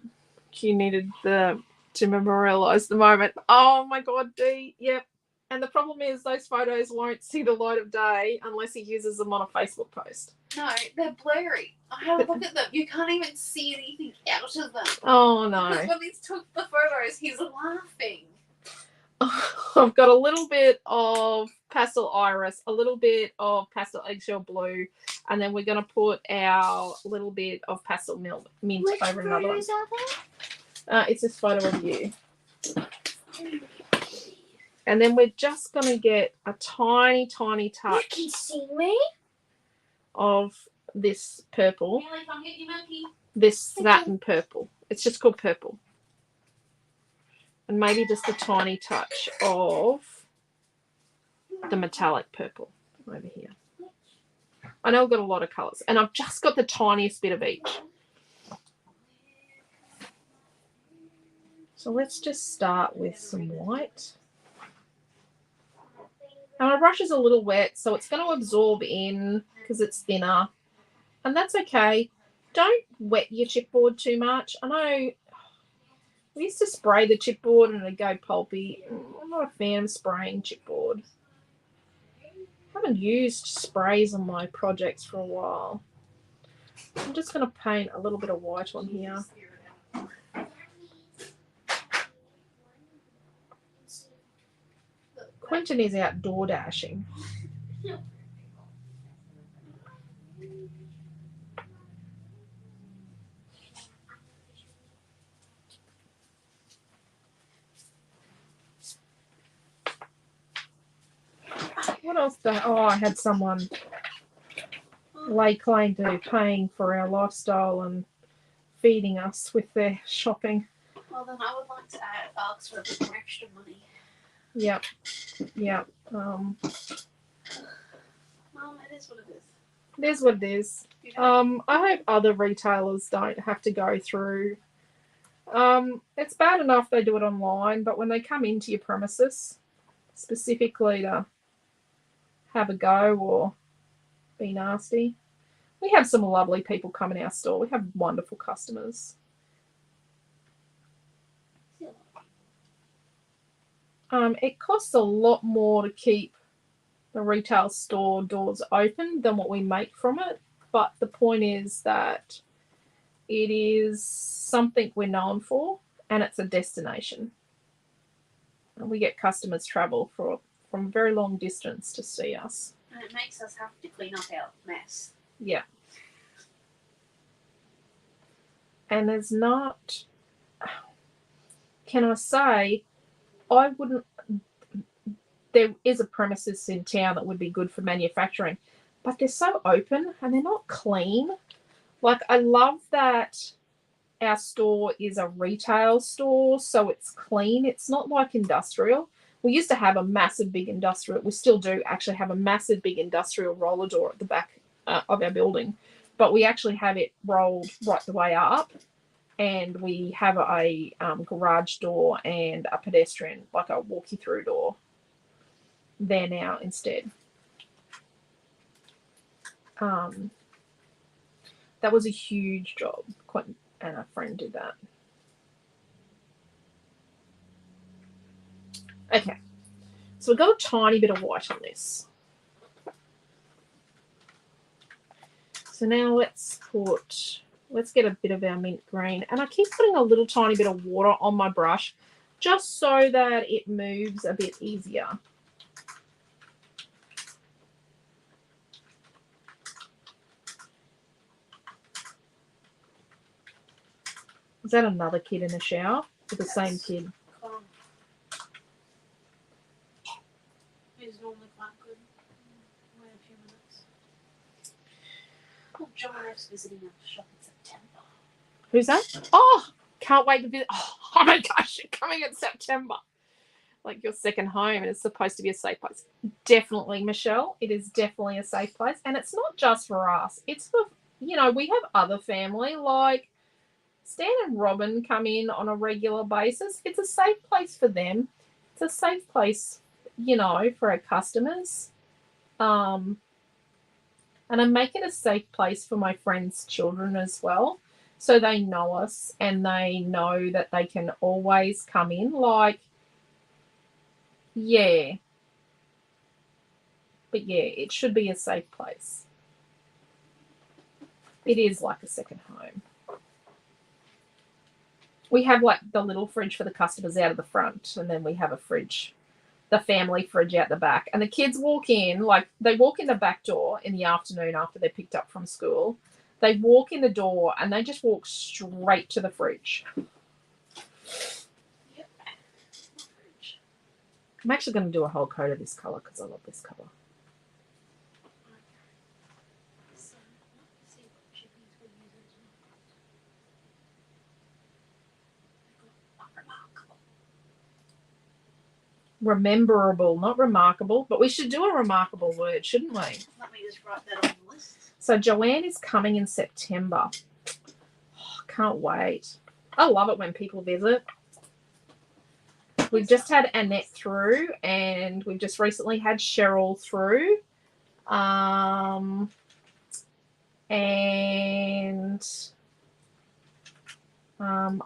You needed to memorialise the moment. Oh my God, Dee, yep. And the problem is those photos won't see the light of day unless he uses them on a Facebook post. No, they're blurry. I had a look at them. You can't even see anything out of them. Oh no. Because when he took the photos, he's laughing. I've got a little bit of pastel iris, a little bit of pastel eggshell blue, and then we're going to put our little bit of pastel mint Which over another one. photos are there? It's this photo of you. And then we're just going to get a tiny, tiny You touch can see me. of this purple, Really, come get your monkey. this satin purple. It's just called purple. And maybe just a tiny touch of the metallic purple over here. I know I've got a lot of colours, and I've just got the tiniest bit of each. So let's just start with some white. Now my brush is a little wet, so it's going to absorb in because it's thinner. And that's okay. Don't wet your chipboard too much. I know we used to spray the chipboard and it'd go pulpy. I'm not a fan of spraying chipboard. Have haven't used sprays on my projects for a while. I'm just going to paint a little bit of white on here. Quentin is outdoor dashing. What else? I had someone lay claim to paying for our lifestyle and feeding us with their shopping. Well, then I would like to ask for a bit more extra money. Yep. Mum, it is what it is. It is what it is. I hope other retailers don't have to go through. It's bad enough they do it online, but when they come into your premises specifically to have a go or be nasty. We have some lovely people come in our store. We have wonderful customers. It costs a lot more to keep the retail store doors open than what we make from it. But the point is that it is something we're known for, and it's a destination. And we get customers travel from a very long distance to see us. And it makes us have to clean up our mess. Yeah. And there's not, can I say, I wouldn't, there is a premises in town that would be good for manufacturing, but they're so open and they're not clean. Like, I love that our store is a retail store, so it's clean. It's not like industrial. We used to have a massive big industrial. We still do actually have a massive big industrial roller door at the back of our building, but we actually have it rolled right the way up, and we have a garage door and a pedestrian, like a walkie-through door there now instead. That was a huge job. Quentin and a friend did that. Okay, so we've got a tiny bit of white on this. So now let's get a bit of our mint green. And I keep putting a little tiny bit of water on my brush just so that it moves a bit easier. Is that another kid in the shower? Or the same kid? He's normally quite good. Wait a few minutes. Oh, John F's visiting our shop in September. Who's that? Oh, can't wait to visit. Oh my gosh, you're coming in September. Like your second home, and it's supposed to be a safe place. Definitely, Michelle. It is definitely a safe place. And it's not just for us. It's for, we have other family like Stan and Robin come in on a regular basis. It's a safe place for them. It's a safe place, for our customers. And I make it a safe place for my friends' children as well. So they know us and they know that they can always come in. Like, yeah. But yeah, it should be a safe place. It is like a second home. We have like the little fridge for the customers out of the front, and then we have a fridge, the family fridge out the back. And the kids walk in, like they walk in the back door in the afternoon after they're picked up from school. They walk in the door and they just walk straight to the fridge. Yep. I'm actually going to do a whole coat of this colour because I love this colour. Rememberable, not remarkable, but we should do a remarkable word, shouldn't we? Let me just write that on the list. So Joanne is coming in September. Oh, can't wait. I love it when people visit. We've just had Annette through, and we've just recently had Cheryl through. I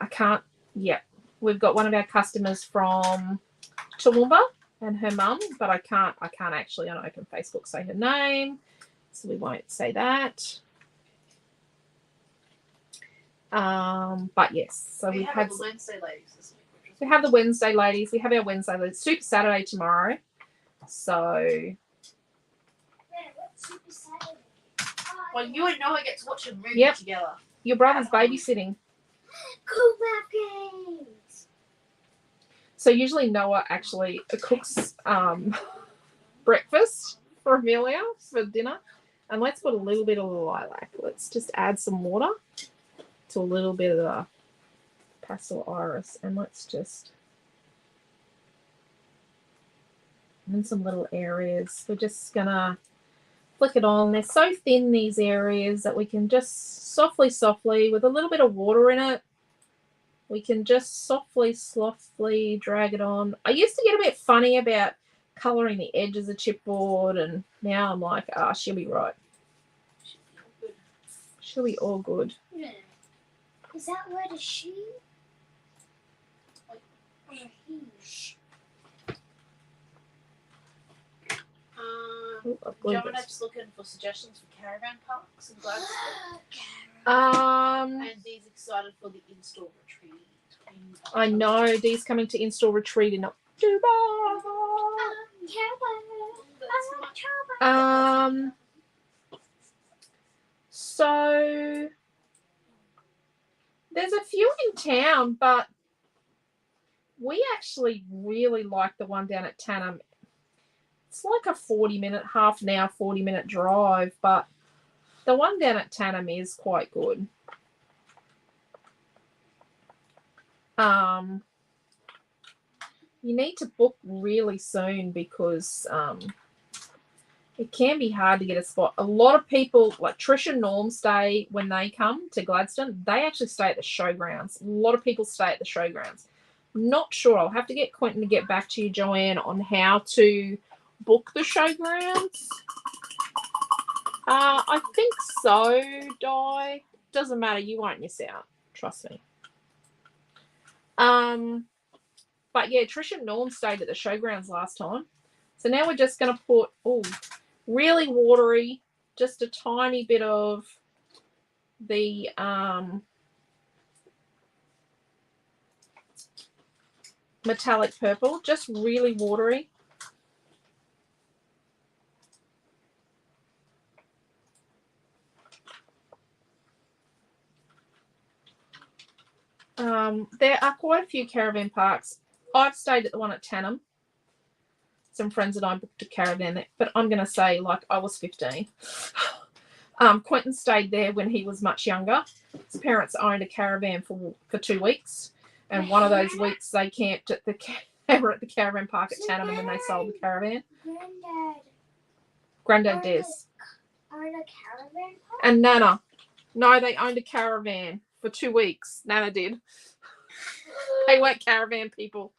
can't, yeah. We've got one of our customers from Toowoomba and her mum, but I can't actually on open Facebook say her name, so we won't say that. But yes, so we have had the Wednesday ladies this week. we have the Wednesday ladies. We have our Wednesday ladies. Super Saturday tomorrow. So Well, you and Noah get to watch a movie Yep. together. your brother's babysitting. Cool games. So usually Noah actually cooks breakfast for Amelia for dinner. And let's put a little bit of lilac. Let's just add some water to a little bit of the pastel iris. And let's just in some little areas. We're just going to flick it on. They're so thin, these areas, that we can just softly, with a little bit of water in it, we can just softly drag it on. I used to get a bit funny about colouring the edges of chipboard, and now I'm like, she'll be right. She'll be all good. Yeah. Is that where the she? Or he? Joanette's looking for suggestions for caravan parks and Gladstone. And Dee's excited for the in-store retreat. I know Dee's coming to in-store retreat in October. So there's a few in town, but we actually really like the one down at Tanham. It's like a 40-minute, half an hour, 40-minute drive, but the one down at Tanham is quite good. You need to book really soon because it can be hard to get a spot. A lot of people, like Trish and Norm, stay when they come to Gladstone. They actually stay at the showgrounds. A lot of people stay at the showgrounds. Not sure. I'll have to get Quentin to get back to you, Joanne, on how to book the showgrounds. I think so, Di. Doesn't matter. You won't miss out. Trust me. But yeah, Trish and Norm stayed at the showgrounds last time. So now we're just going to put, really watery, just a tiny bit of the metallic purple, just really watery. There are quite a few caravan parks. I've stayed at the one at Tanham. Some friends and I booked a caravan there, but I'm going to say, like, I was 15. Quentin stayed there when he was much younger. His parents owned a caravan for 2 weeks, and one of those weeks they camped at they were at the caravan park at Tanham, and then they sold the caravan. Granddad Des. Owned a caravan park? And Nana. No, they owned a caravan for 2 weeks. Nana did. They weren't caravan people.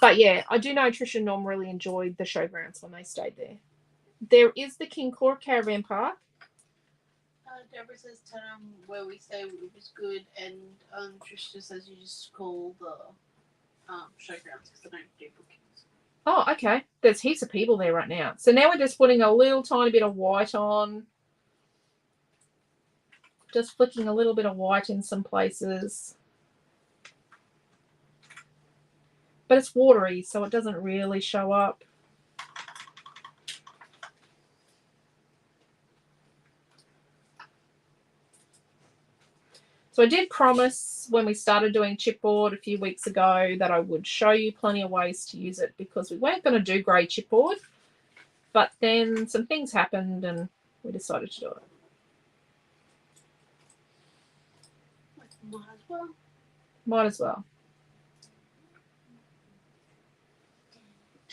But yeah, I do know Trish and Norm really enjoyed the showgrounds when they stayed there. There is the King Claw Caravan Park. Deborah says Tanham, where we stay, was good, and Trish just says you just call the showgrounds because they don't do bookings. Oh, okay. There's heaps of people there right now. So now we're just putting a little tiny bit of white on. Just flicking a little bit of white in some places. But it's watery, so it doesn't really show up. So I did promise when we started doing chipboard a few weeks ago that I would show you plenty of ways to use it because we weren't going to do grey chipboard. But then some things happened and we decided to do it. Might as well. Might as well.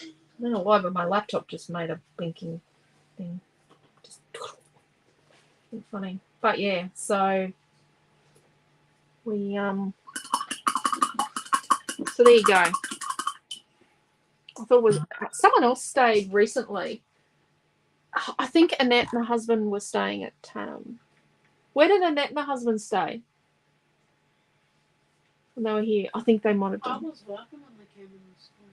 I don't know why, but my laptop just made a blinking thing. Just funny. But yeah, so we so there you go. I thought it was someone else stayed recently. I think Annette and her husband were staying at Tanham. Where did Annette and her husband stay? And they were here. I think they might have I done. was working when they came in the school.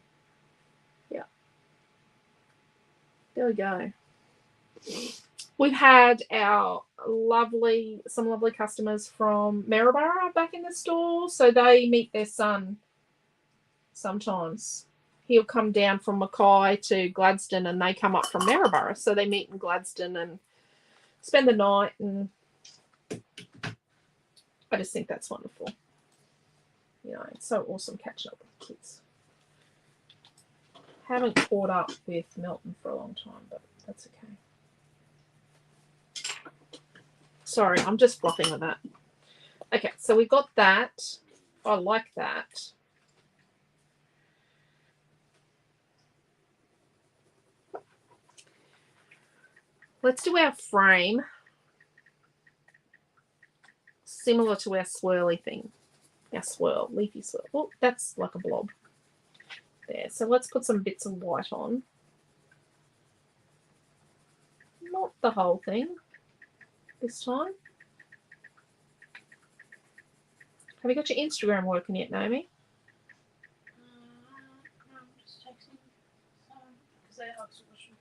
There we go. We've had some lovely customers from Maryborough back in the store. So they meet their son sometimes. He'll come down from Mackay to Gladstone and they come up from Maryborough. So they meet in Gladstone and spend the night. And I just think that's wonderful. You know, it's so awesome catching up with the kids. Haven't caught up with Melton for a long time, but that's okay. Sorry, I'm just fluffing with that. Okay, so we've got that. I like that. Let's do our frame similar to our swirly thing. Our swirl, leafy swirl. Oh, that's like a blob. There. So let's put some bits of white on. Not the whole thing this time. Have you got your Instagram working yet, Naomi? No, I'm just texting. Because I asked a question.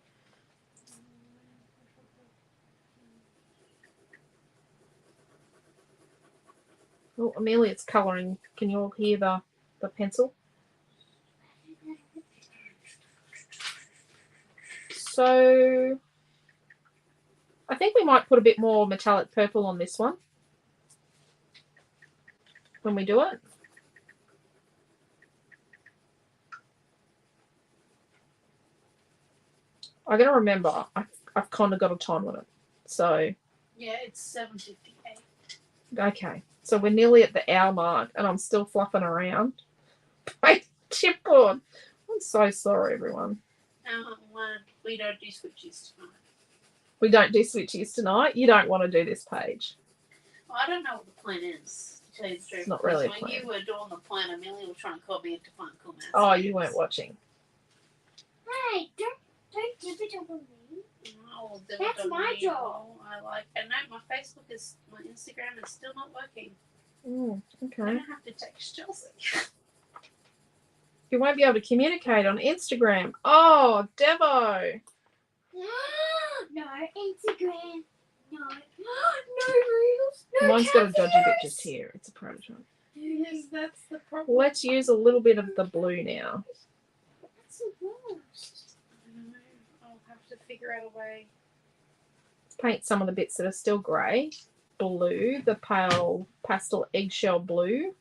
Oh, Amelia's colouring. Can you all hear the pencil? So I think we might put a bit more metallic purple on this one when we do it. I got to remember, I've kind of got a time limit. So Yeah, it's 7:58. okay, so we're nearly at the hour mark, and I'm still fluffing around. My chipboard. I'm so sorry, everyone. We don't do switches tonight. We don't do switchies tonight. You don't want to do this page. Well, I don't know what the plan is, to tell you the truth. It's not really a when plan. you were doing the plan, Amelia was trying to call me into Fun Cool Math. Oh, you weren't watching. Hey, don't dip it over me. No, That's my job. And no, my Instagram is still not working. Okay. I'm gonna have to text Chelsea. You won't be able to communicate on Instagram. Oh, Devo. No, Instagram. No. No reels. No Mine's got a dodgy bit cameras. just here. It's a prototype. Yes, that's the problem. Let's use a little bit of the blue now. That's the worst. I know. I'll have to figure out a way. Let's paint some of the bits that are still grey. Blue, the pale pastel eggshell blue.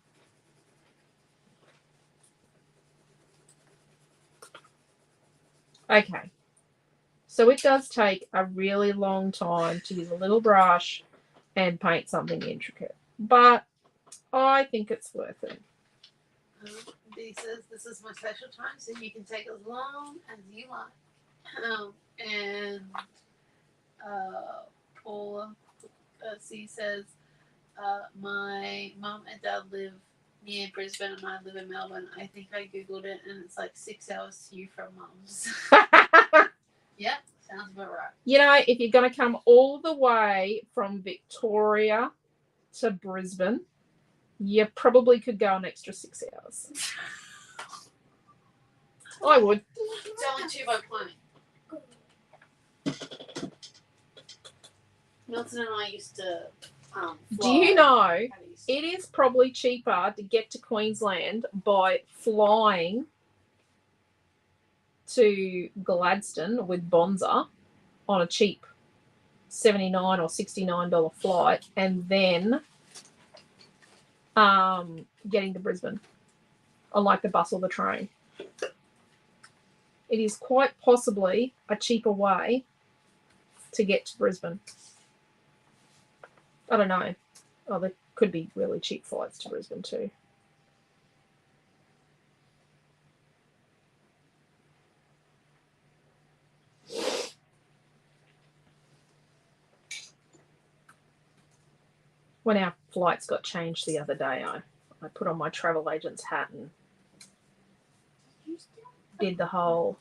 Okay. So it does take a really long time to use a little brush and paint something intricate. But I think it's worth it. Dee says this is my special time, so you can take as long as you like. And Paula C says, my mom and dad live near Brisbane and I live in Melbourne. I think I googled it and it's like 6 hours to you from mum's. Yep, sounds about right. You know, if you're going to come all the way from Victoria to Brisbane, you probably could go an extra 6 hours. I would. It's only 2 by plane. Milton and I used to fly. Do you know it is probably cheaper to get to Queensland by flying to Gladstone with Bonza on a cheap $79 or $69 flight and then getting to Brisbane on like the bus or the train. It is quite possibly a cheaper way to get to Brisbane. I don't know. Oh, there could be really cheap flights to Brisbane too. When our flights got changed the other day, I put on my travel agent's hat and did the whole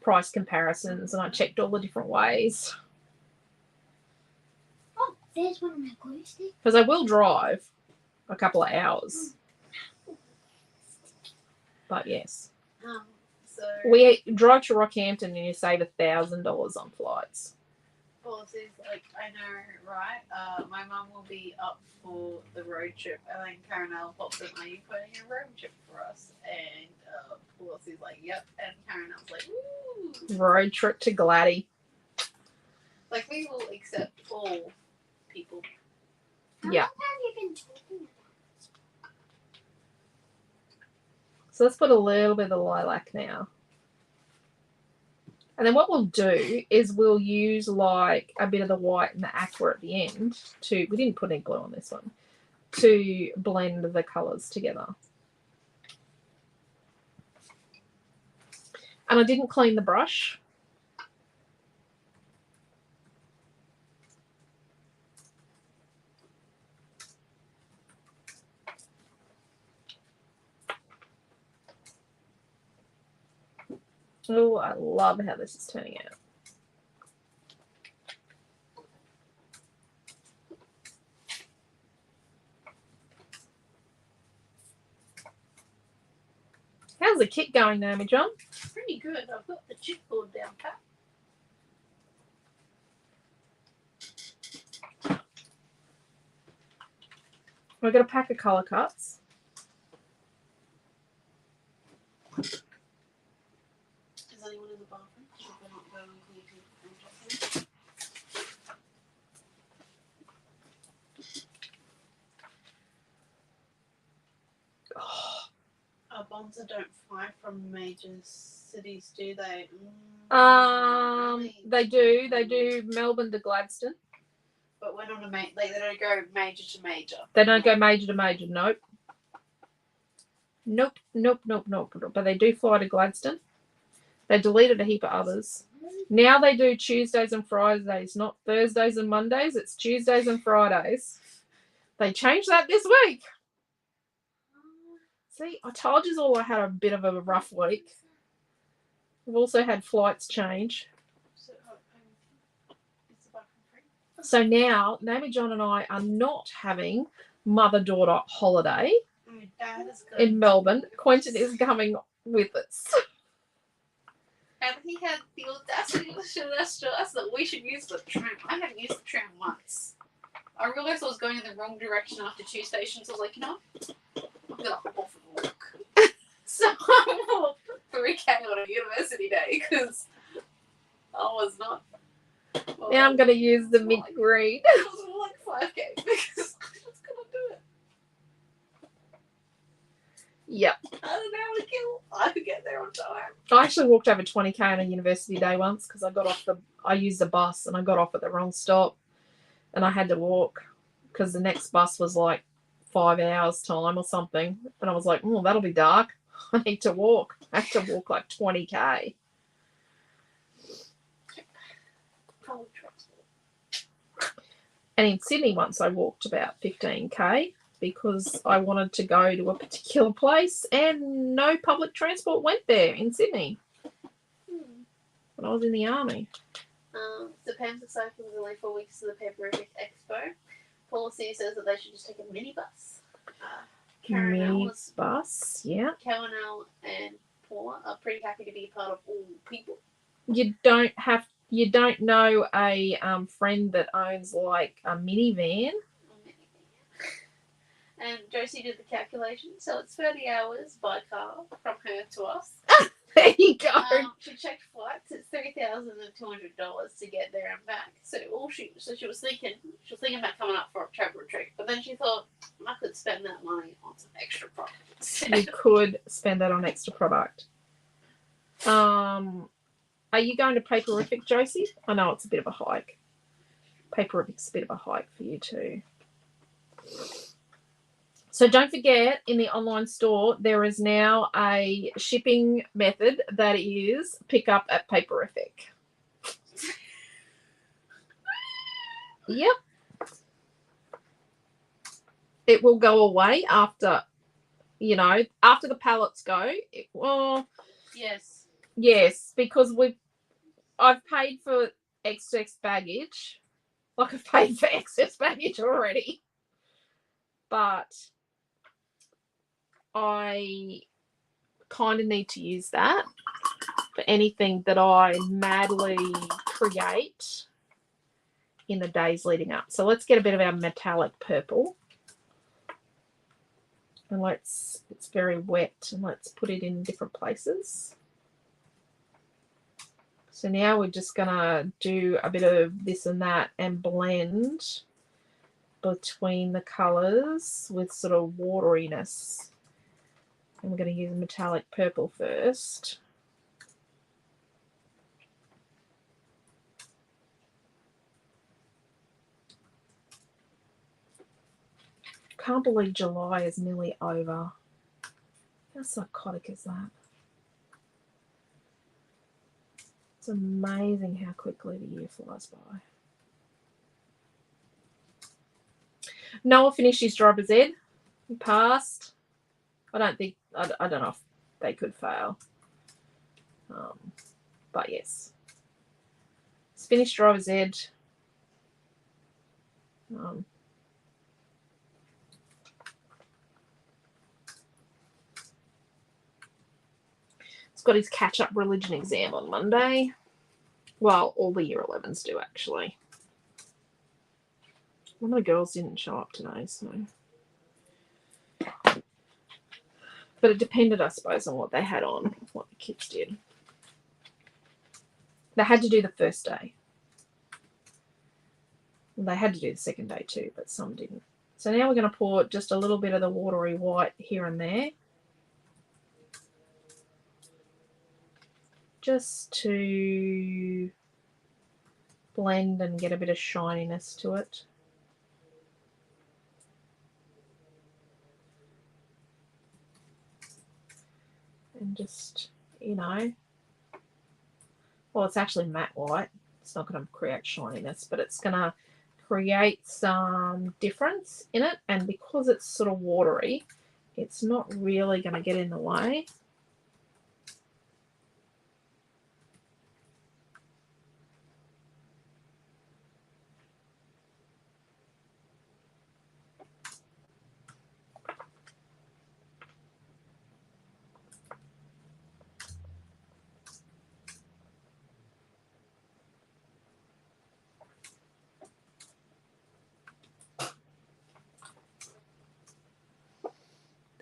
price comparisons and I checked all the different ways. Oh, there's one of my glue sticks. Because I will drive. a couple of hours. But yes. So We drive to Rockhampton and you save $1,000 on flights. Policies, like, I know, right? My mum will be up for the road trip, and then Karenelle pops in, are you putting a road trip for us? And Policy's like, yep. And Karenelle's like, woo! Road trip to Gladdy. Like, we will accept all people. Yeah. How long have you been talking about? So let's put a little bit of lilac now. And then what we'll do is we'll use like a bit of the white and the aqua at the end to, we didn't put any glue on this one, to blend the colours together. And I didn't clean the brush. Oh, I love how this is turning out. How's the kit going, Naomi John? Pretty good. I've got the chipboard down pat. We've got a pack of colour cuts. Is anyone in the bathroom? Should we not go and clean it? Bonza don't fly from major cities, do they? They do. They do Melbourne to Gladstone. But we're not a they don't go major to major. They don't go major to major. Nope. Nope. But they do fly to Gladstone. They deleted a heap of others. Now they do Tuesdays and Fridays, not Thursdays and Mondays. It's Tuesdays and Fridays. They changed that this week. See, I told you all I had a bit of a rough week. We've also had flights change. So now, Naomi John and I are not having mother-daughter holiday in Melbourne. Quentin is coming with us. And he had the audacity to show us that we should use the tram. I haven't used the tram once. I realised I was going in the wrong direction after 2 stations. I was like, you know, I'm going to hop off and walk. So I walked 3K on a university day because I was not. Well, Now I'm going to use the mint green. It was more like 5K because I was going to do it. Yep. I don't know how to kill. I could get there on time. I actually walked over 20K on a university day once because I used a bus and I got off at the wrong stop and I had to walk because the next bus was like 5 hours time or something. And I was like, oh, that'll be dark. I need to walk. I have to walk like 20K. Public transport. And in Sydney once I walked about 15K because I wanted to go to a particular place and no public transport went there in Sydney when I was in the army. So Pam's excited for the only 4 weeks to the Paperific Expo. Policy says that they should just take a minibus. Minibus, yeah. Karenelle and Paula are pretty happy to be a part of all people. You don't know a friend that owns like a minivan. And Josie did the calculation, so it's 30 hours by car from her to us. There you go. She checked flights. It's $3,200 to get there and back. So she was thinking about coming up for October retreat, but then she thought I could spend that money on some extra products. You could spend that on extra product. Are you going to Paperific, Josie? I know it's a bit of a hike. Paperific's a bit of a hike for you too. So don't forget, in the online store, there is now a shipping method that is pick up at Paperific. Yep. It will go away after the pallets go. Yes, because I've paid for excess baggage. Like I've paid for excess baggage already. But I kind of need to use that for anything that I madly create in the days leading up. So let's get a bit of our metallic purple. And it's very wet, and let's put it in different places. So now we're just gonna do a bit of this and that and blend between the colors with sort of wateriness. And we're going to use a metallic purple first. Can't believe July is nearly over. How psychotic is that? It's amazing how quickly the year flies by. Noah finished his driver's ed. He passed. I don't know if they could fail. But yes. He's finished driver's ed. He's got his catch-up religion exam on Monday. Well, all the year 11s do, actually. One of the girls didn't show up today, so. But it depended, I suppose, on what they had on, what the kids did. They had to do the first day. Well, they had to do the second day too, but some didn't. So now we're going to pour just a little bit of the watery white here and there. Just to blend and get a bit of shininess to it. And just, you know, well, it's actually matte white. It's not going to create shininess, but it's going to create some difference in it. And because it's sort of watery, it's not really going to get in the way.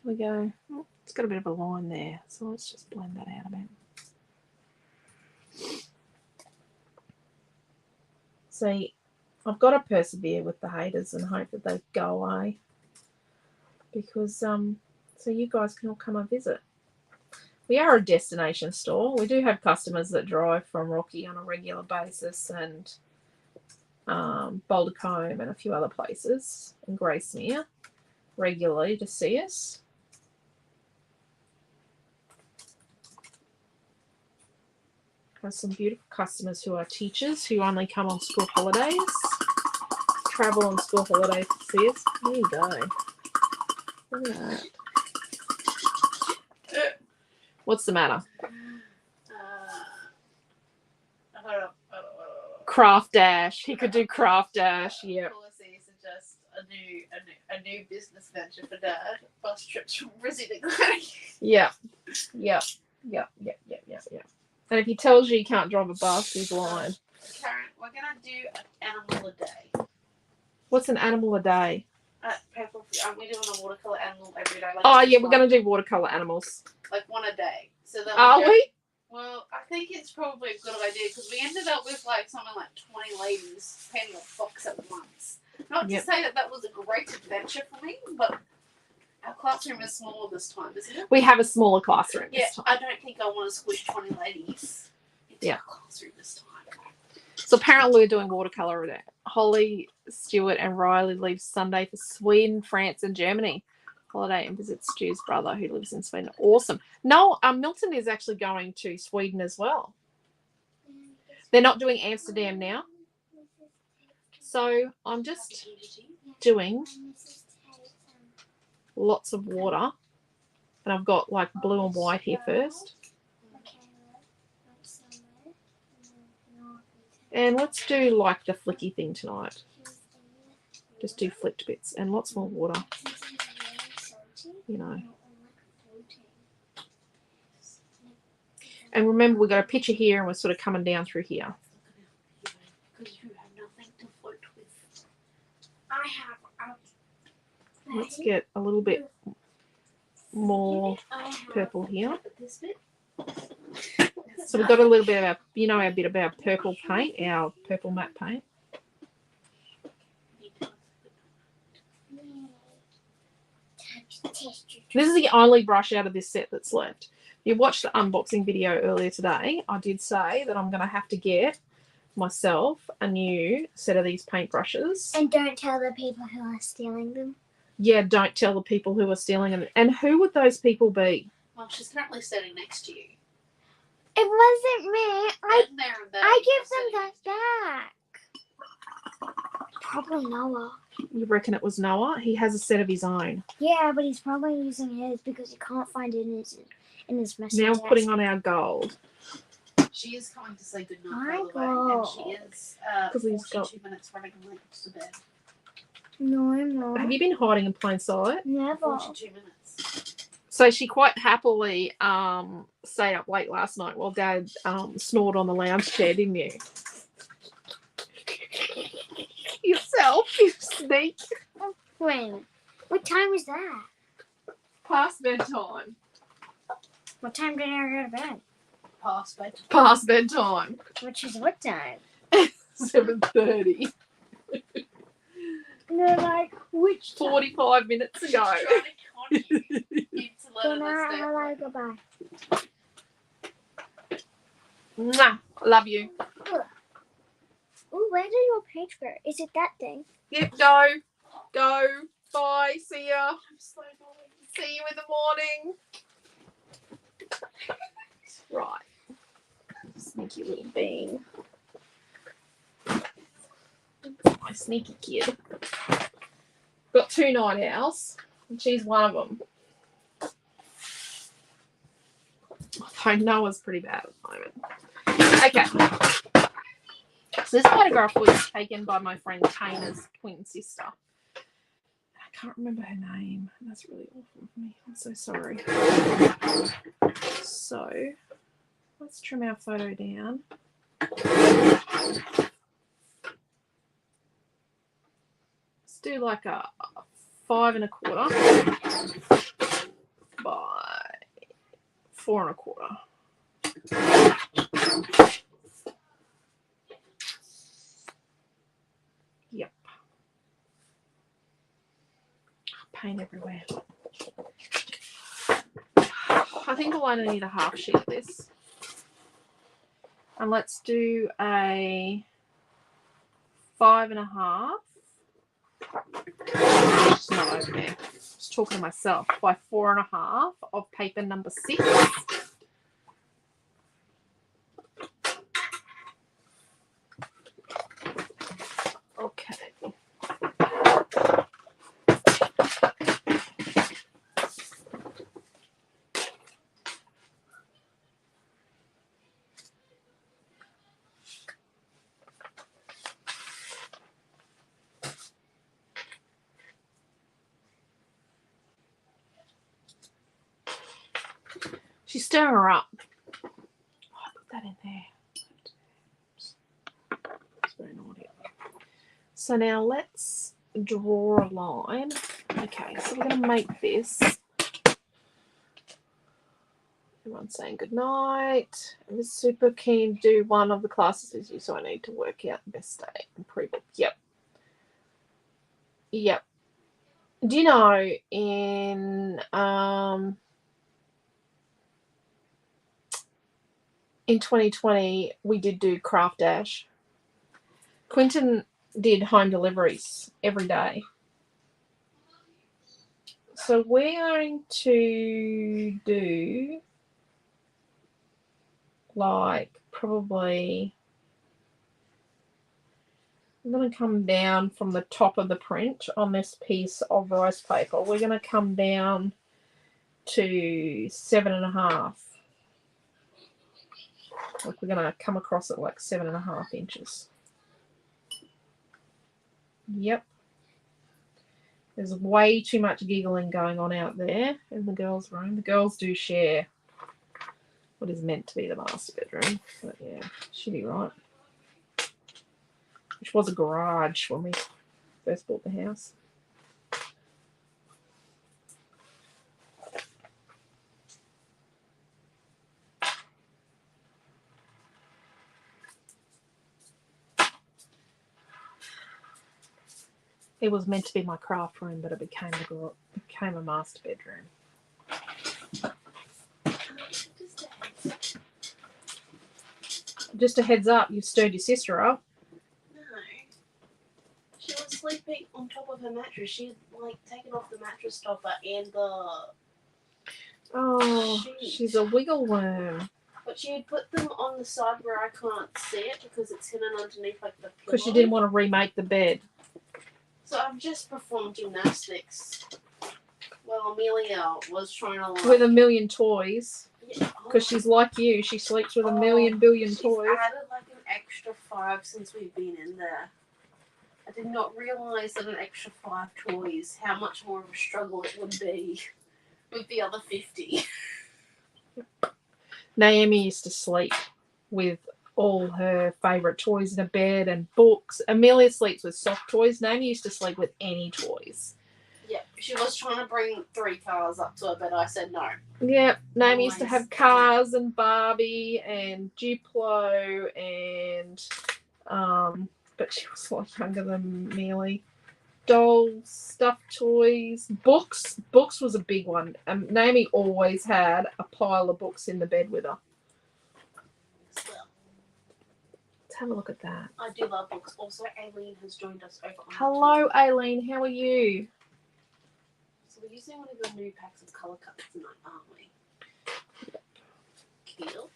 There we go. Oh, it's got a bit of a line there, so let's just blend that out a bit. See, I've got to persevere with the haters and hope that they go away, because so you guys can all come and visit. We are a destination store. We do have customers that drive from Rocky on a regular basis, and Boulder Combe and a few other places, and Gracemere regularly to see us. Have some beautiful customers who are teachers who only come on school holidays, travel on school holidays to see us. There you go. Look at that. What's the matter? Craft Dash. He could do Craft Dash. Yeah. Policies are just a new business venture for Dad. Bus trips from Brizzy to Glenny. Yeah. And if he tells you can't drive a bus, he's lying. Karen, we're gonna do an animal a day. What's an animal a day? We're doing a watercolor animal every day. Like We're gonna do watercolor animals. Like one a day. So that Are we? Well, I think it's probably a good idea because we ended up with like something like 20 ladies painting a box at once. Not to say that was a great adventure for me, but our classroom is smaller this time, isn't it? We have a smaller classroom this time. I don't think I want to squish 20 ladies into our classroom this time. So apparently we're doing watercolor today. Holly, Stuart and Riley leave Sunday for Sweden, France and Germany holiday and visit Stu's brother who lives in Sweden. Awesome. No, Milton is actually going to Sweden as well. They're not doing Amsterdam now. So I'm just doing lots of water. And I've got like blue and white here first. And let's do like the flicky thing tonight. Just do flicked bits and lots more water. You know. And remember, we've got a picture here and we're sort of coming down through here. Because you have nothing to float with. I have. Let's get a little bit more purple here. This bit. So we've got a little bit of our, you know, our bit of our purple paint, our purple matte paint. This is the only brush out of this set that's left. You watched the unboxing video earlier today. I did say that I'm going to have to get myself a new set of these paintbrushes. And don't tell the people who are stealing them. Yeah, don't tell the people who are stealing them. And who would those people be? Well, she's currently sitting next to you. It wasn't me. I give them that back. Probably Noah. You reckon it was Noah? He has a set of his own. Yeah, but he's probably using his because he can't find it in his message. Now putting on our gold. She is coming to say goodnight, My by the way, and God. she is 42 minutes running late to bed. No, I'm not. Have you been hiding in plain sight? Never. 42 minutes. So she quite happily stayed up late last night while Dad snored on the lounge chair, didn't you? Yourself, you sneak. Wait a minute. What time is that? Past bedtime. What time did I go to bed? Past bedtime. Past bedtime. Which is what time? 7:30. And they're like, which time? 45 minutes ago. Trying to con you into Good letting night, us hello, down. goodbye. Mwah. Love you. Ooh, where did your page go? Is it that thing? Yep, go. Go. Bye. See ya. I'm so annoyed. See you in the morning. Right. Sneaky little bean. My sneaky kid. Got 2 night owls, and she's one of them. Although Noah's pretty bad at the moment. Okay. So this photograph was taken by my friend Tana's twin sister. I can't remember her name. That's really awful of me. I'm so sorry. So let's trim our photo down. Let's do like a 5 1/4 by 4 1/4. Yep. Paint everywhere. I think we'll only need a half sheet of this. And let's do a 5 1/2. It's not over there. Just talking to myself. By 4 1/2 of paper number 6. Okay. She's stirring her up. Oh, I put that in there. It's very naughty. So now let's draw a line. Okay, so we're going to make this. Everyone's saying good night. I was super keen to do one of the classes with you, so I need to work out the best day and pre-book. Yep. Yep. Do you know in 2020 we did do Craft Dash. Quinton did home deliveries every day. So we're going to do like probably, I'm going to come down from the top of the print on this piece of rice paper. We're going to come down to 7 1/2. Like we're going to come across it like 7 1/2 inches. Yep. There's way too much giggling going on out there in the girls' room. The girls do share what is meant to be the master bedroom. But yeah, should be right. Which was a garage when we first bought the house. It was meant to be my craft room, but it became a master bedroom. Just a heads up, you've stirred your sister up. No. She was sleeping on top of her mattress. She had like taken off the mattress topper and the sheet. She's a wiggle worm. But she had put them on the side where I can't see it because it's hidden underneath like the pillow. Because she didn't want to remake the bed. So I've just performed gymnastics. Well, Amelia was trying to like... With a million toys. Because Yeah, she's like you. She sleeps with a million billion she's toys. added like an extra 5 since we've been in there. I did not realise that an extra 5 toys, how much more of a struggle it would be with the other 50. Naomi used to sleep with all her favourite toys in a bed and books. Amelia sleeps with soft toys. Naomi used to sleep with any toys. Yeah, she was trying to bring 3 cars up to her, but I said no. Yeah, Naomi used to Always. have cars and Barbie and Duplo and but she was a lot younger than Amelia. Dolls, stuffed toys, books. Books was a big one. Naomi always had a pile of books in the bed with her. Well, Let's have a look at that. I do love books. Also, Aileen has joined us over on Hello, Aileen. How are you? So we're using one of the new packs of colour cuts tonight, aren't we? Cute.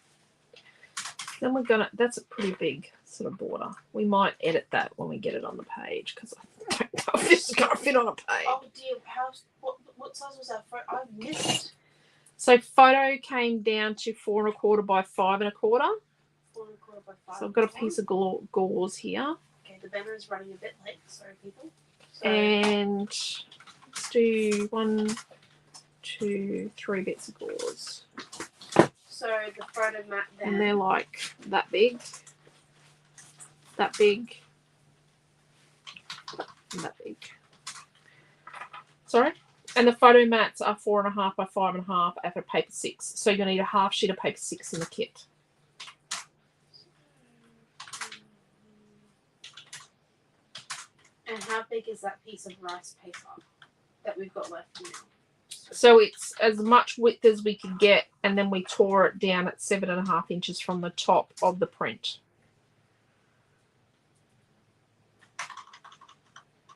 Then we're gonna. That's a pretty big sort of border. We might edit that when we get it on the page because I don't know if this is gonna fit on a page. Oh dear, what size was that? I missed. So photo came down to 4 1/4 by 5 1/4. 4 1/4 by 5. So I've got a piece of gauze here. Okay, the banner is running a bit late. Sorry, people. So, And let's do 1, 2, 3 bits of gauze. so the photo mat there. And they're like that big, that big, and that big. Sorry? And the photo mats are 4 1/2 by 5 1/2 at a paper 6. So you're going to need a half sheet of paper 6 in the kit. And how big is that piece of rice paper that we've got left now? So it's as much width as we could get, and then we tore it down at 7 1/2 inches from the top of the print.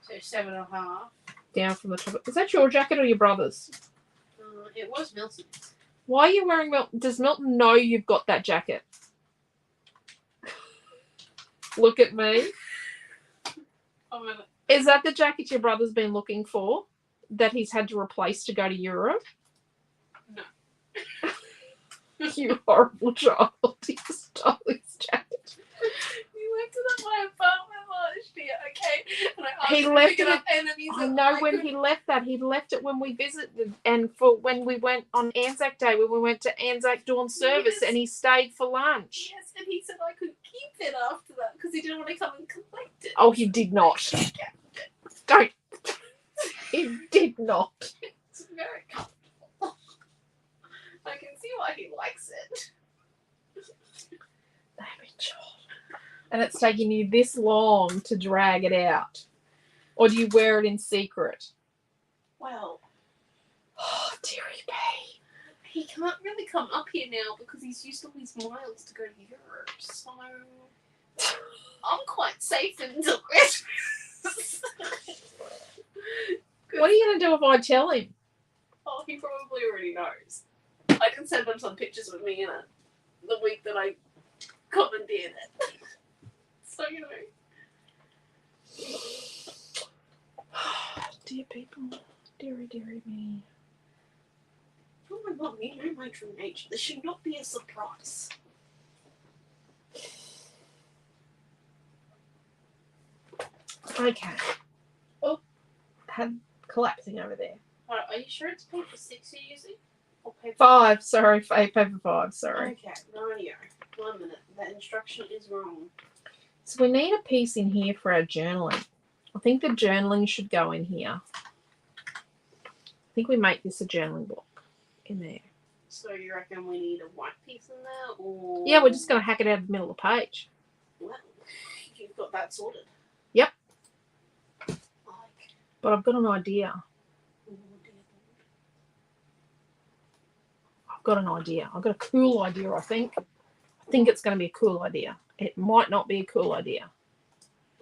So 7 1/2. Down from the top. Is that your jacket or your brother's? It was Milton's. Why are you wearing Milton? Does Milton know you've got that jacket? Look at me. Is that the jacket your brother's been looking for that he's had to replace to go to Europe? No. You horrible child. He stole his jacket. You left it at my apartment last year, okay? And I asked He him to left pick it up, and then he I said, know when he left that. He left it when we visited and for when we went on Anzac Day, when we went to Anzac Dawn service, Yes. and he stayed for lunch. Yes, and he said I could keep it after that because he didn't want to come and collect it. Oh, he did not. Don't. He did not. It's very comfortable. I can see why he likes it. And it's taking you this long to drag it out. Or do you wear it in secret? Well, Oh, dearie me. he can't really come up here now because he's used all these miles to go to Europe. So I'm quite safe in delicious. What are you going to do if I tell him? Oh, he probably already knows. I can send him some pictures with me in it the week that I commandeered it. So, you know. Dear people. Dearie, dearie me. Oh my mum, you know my true nature. This should not be a surprise. Okay. Oh, had collapsing over there. Are you sure it's paper 6 you're using? Or paper? 5, sorry, paper 5, sorry. Okay, radio. 1 minute. That instruction is wrong. So we need a piece in here for our journaling. I think the journaling should go in here. I think we make this a journaling block in there. So you reckon we need a white piece in there, or? Yeah, we're just going to hack it out of the middle of the page. Well, you've got that sorted. Yep. Like. But I've got an idea. I've got an idea. I've got a cool idea, I think. I think it's going to be a cool idea. It might not be a cool idea.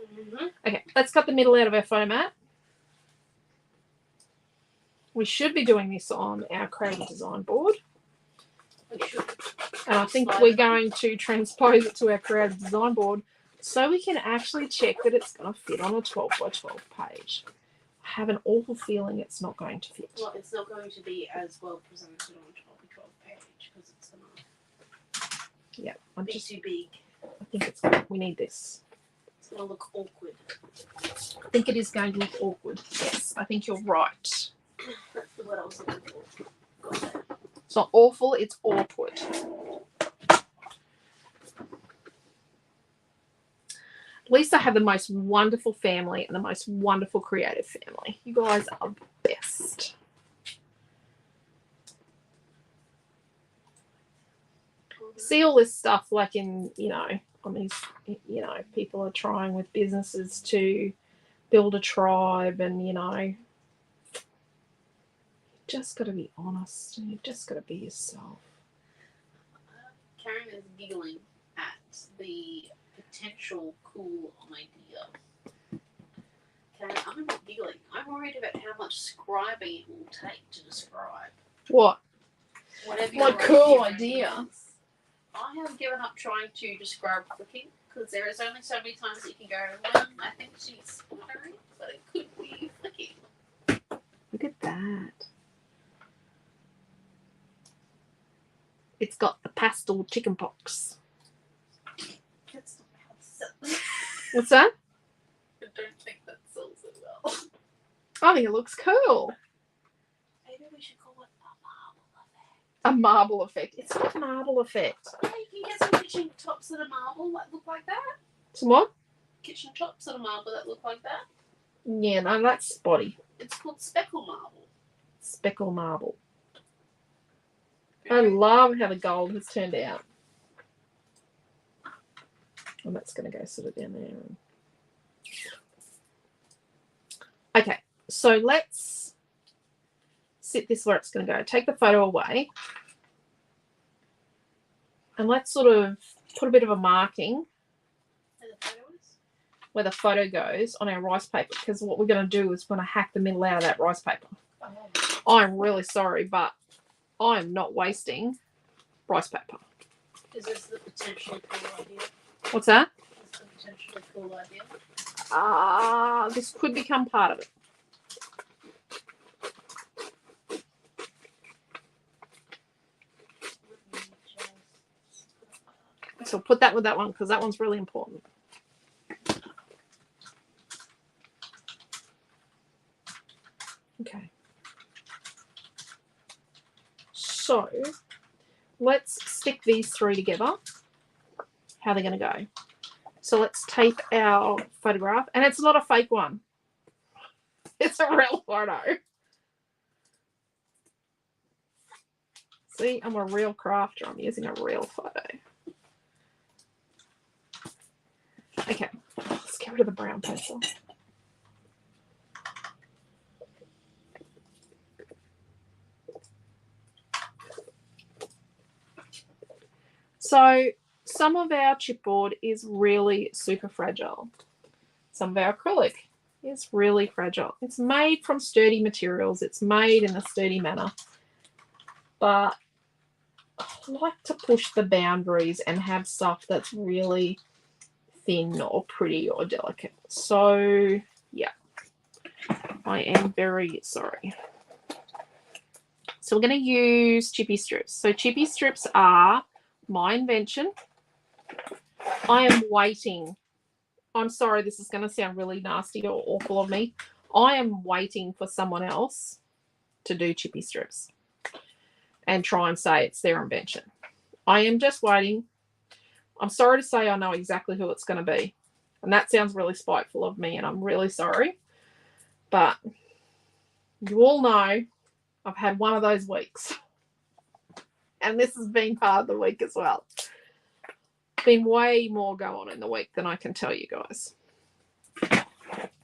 Mm-hmm. Okay, let's cut the middle out of our photo mat. We should be doing this on our creative design board. We should. And I think we're going to transpose it to our creative design board so we can actually check that it's going to fit on a 12 by 12 page. I have an awful feeling it's not going to fit. Well, it's not going to be as well presented on a 12 by 12 page because it's going to Yeah, I'm be just. too big. I think it's. We need this. It's going to look awkward. I think it is going to look awkward. Yes, I think you're right. That's the word I was looking for. Got it. It's not awful. It's awkward. Lisa have the most wonderful family and the most wonderful creative family. You guys are the best. See all this stuff like in, I mean, people are trying with businesses to build a tribe and, you just got to be honest and you've just got to be yourself. Karen is giggling at the potential cool idea. Karen, I'm not giggling. I'm worried about how much scribing it will take to describe. What? Whatever My your cool idea. is. I have given up trying to describe flicking because there is only so many times that you can go, I think she's sputtering, but it could be flicking. Look at that. It's got the pastel chicken pox. That's not how it sells. What's that? I don't think that sells it well. I think it looks cool. Maybe we should call it a marble effect. A marble effect. It's not a marble effect. Yeah, you can get some kitchen tops that are marble that look like that. Some what? Kitchen tops that are marble that look like that. Yeah, no, that's spotty. It's called speckle marble. Speckle marble. I love how the gold has turned out. And that's going to go sort of down there. Okay, so let's sit this where it's going to go. Take the photo away. And let's sort of put a bit of a marking where the photo goes on our rice paper, because what we're going to do is we're going to hack the middle out of that rice paper. Oh. I'm really sorry, but I'm not wasting rice paper. Is this the potentially cool idea? What's that? Is this the potentially cool idea? This could become part of it. So put that with that one because that one's really important. Okay. So let's stick these three together. How they're going to go. So let's tape our photograph. And it's not a fake one. It's a real photo. See, I'm a real crafter. I'm using a real photo. Okay, let's get rid of the brown pencil. So some of our chipboard is really super fragile. Some of our acrylic is really fragile. It's made from sturdy materials. It's made in a sturdy manner. But I like to push the boundaries and have stuff that's really thin or pretty or delicate. So, yeah, I am very sorry. So we're going to use chippy strips. So chippy strips are my invention. I am waiting. I'm sorry, this is going to sound really nasty or awful of me. I am waiting for someone else to do chippy strips. and try and say it's their invention. I am just waiting. I'm sorry to say I know exactly who it's going to be. And that sounds really spiteful of me, and I'm really sorry. But you all know I've had one of those weeks. And this has been part of the week as well. Been way more go on in the week than I can tell you guys.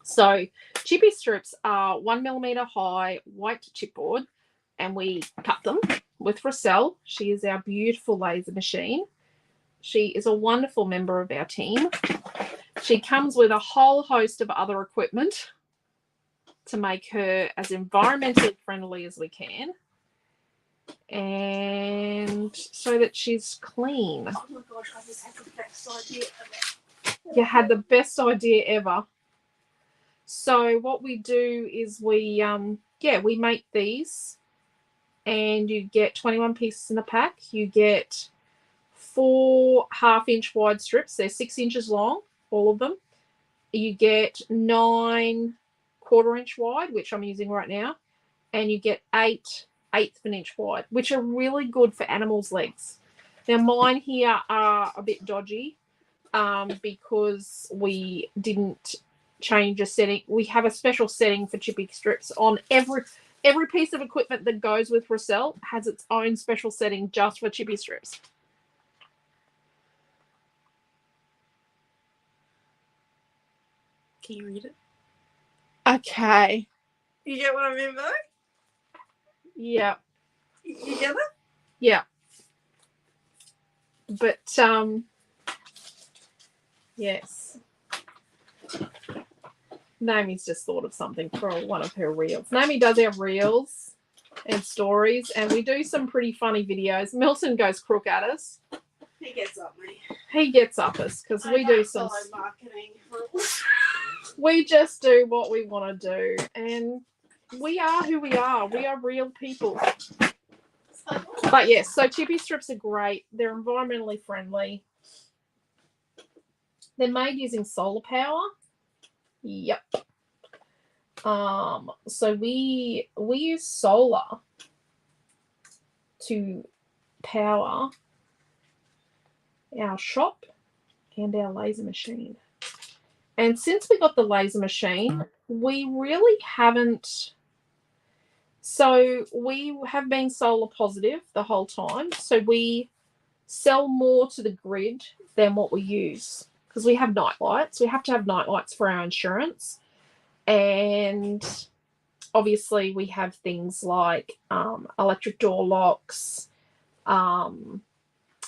So chippy strips are 1mm high white chipboard, and we cut them with Rochelle. She is our beautiful laser machine. She is a wonderful member of our team. She comes with a whole host of other equipment to make her as environmentally friendly as we can, and so that she's clean. Oh my gosh, I just had the best idea ever. You had the best idea ever. So what we do is we make these, and you get 21 pieces in a pack. You get 4 half-inch wide strips. They're 6 inches long, all of them. You get 9 1/4-inch wide, which I'm using right now, and you get 8 1/8 of an inch wide, which are really good for animals' legs. Now mine here are a bit dodgy because we didn't change a setting. We have a special setting for chippy strips on every piece of equipment that goes with Rochelle has its own special setting just for chippy strips. Can you read it? Okay. You get what I mean though? Yeah. You get it? Yeah. But yes. Naomi's just thought of something for one of her reels. Naomi does our reels and stories, and we do some pretty funny videos. Milton goes crook at us. He gets up me. He gets up us because we do some. Marketing rules. We just do what we want to do, and we are who we are. We are real people. But yes, so chippy strips are great. They're environmentally friendly. They're made using solar power. Yep. So we use solar to power our shop and our laser machine. And since we got the laser machine, we really haven't. So we have been solar positive the whole time. So we sell more to the grid than what we use because we have night lights. We have to have night lights for our insurance. And obviously we have things like electric door locks,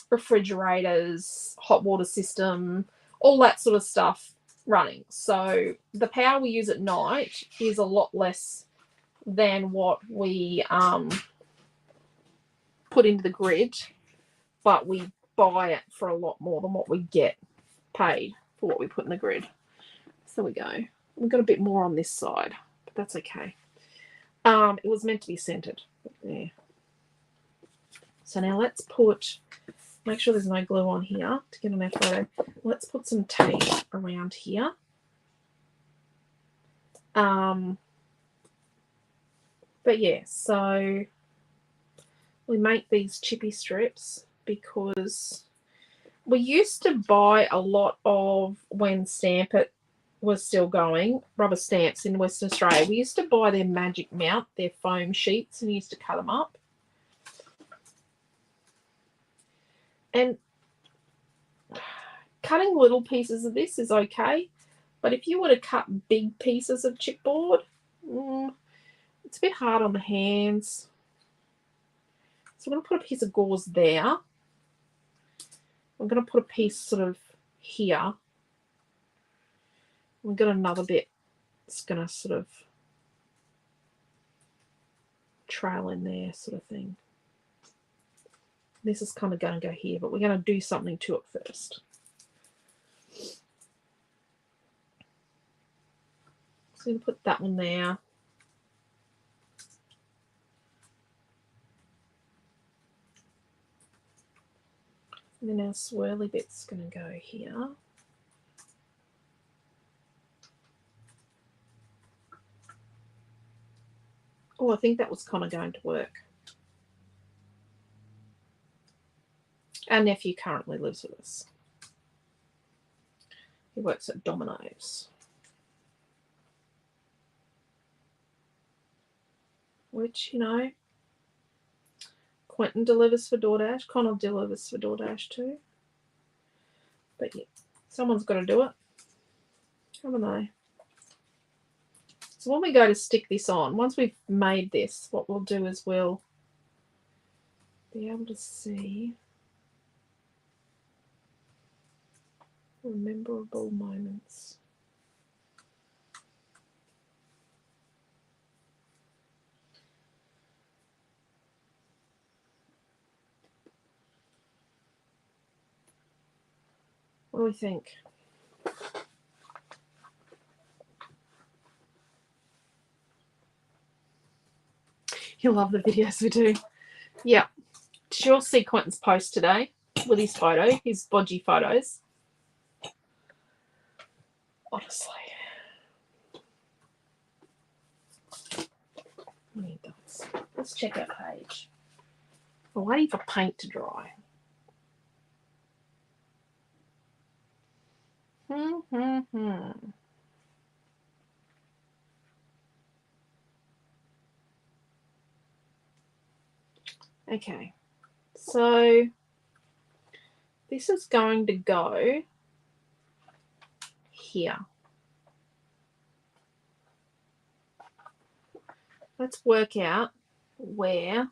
refrigerators, hot water system, all that sort of stuff running. So the power we use at night is a lot less than what we put into the grid, but we buy it for a lot more than what we get paid for what we put in the grid. So there we go. We've got a bit more on this side, but that's okay. It was meant to be centered. Yeah. So now let's make sure there's no glue on here to get on our photo. Let's put some tape around here. But yeah, so we make these chippy strips because we used to buy a lot of, when Stamp It was still going, rubber stamps in Western Australia. We used to buy their magic mount, their foam sheets, and used to cut them up. And cutting little pieces of this is okay, but if you were to cut big pieces of chipboard, it's a bit hard on the hands. So I'm going to put a piece of gauze there. I'm going to put a piece sort of here. We've got another bit that's going to sort of trail in there, sort of thing. This is kind of going to go here, but we're going to do something to it first. So I'm going to put that one there. And then our swirly bit's going to go here. Oh, I think that was kind of going to work. Our nephew currently lives with us. He works at Domino's. Which, you know, Quentin delivers for DoorDash. Connor delivers for DoorDash too. But yeah, someone's got to do it, haven't they? So when we go to stick this on, once we've made this, what we'll do is we'll be able to see memorable moments. What do we think? You'll love the videos we do. Yeah. You'll see Quentin's post today with his photo, his bodgy photos. Honestly. He does. Let's check our page. We're waiting for paint to dry. Okay, so this is going to go here. Let's work out where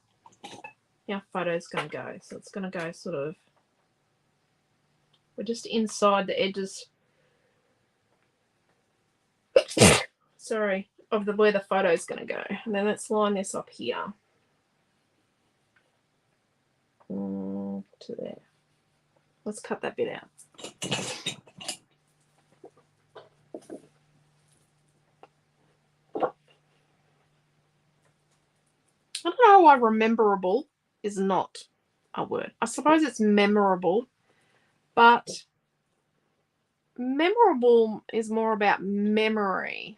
our photo is going to go. So it's going to go sort of, we're just inside the edges, sorry, of where the photo is going to go. And then let's line this up here. To there. Let's cut that bit out. I don't know why rememberable is not a word. I suppose it's memorable, but memorable is more about memory.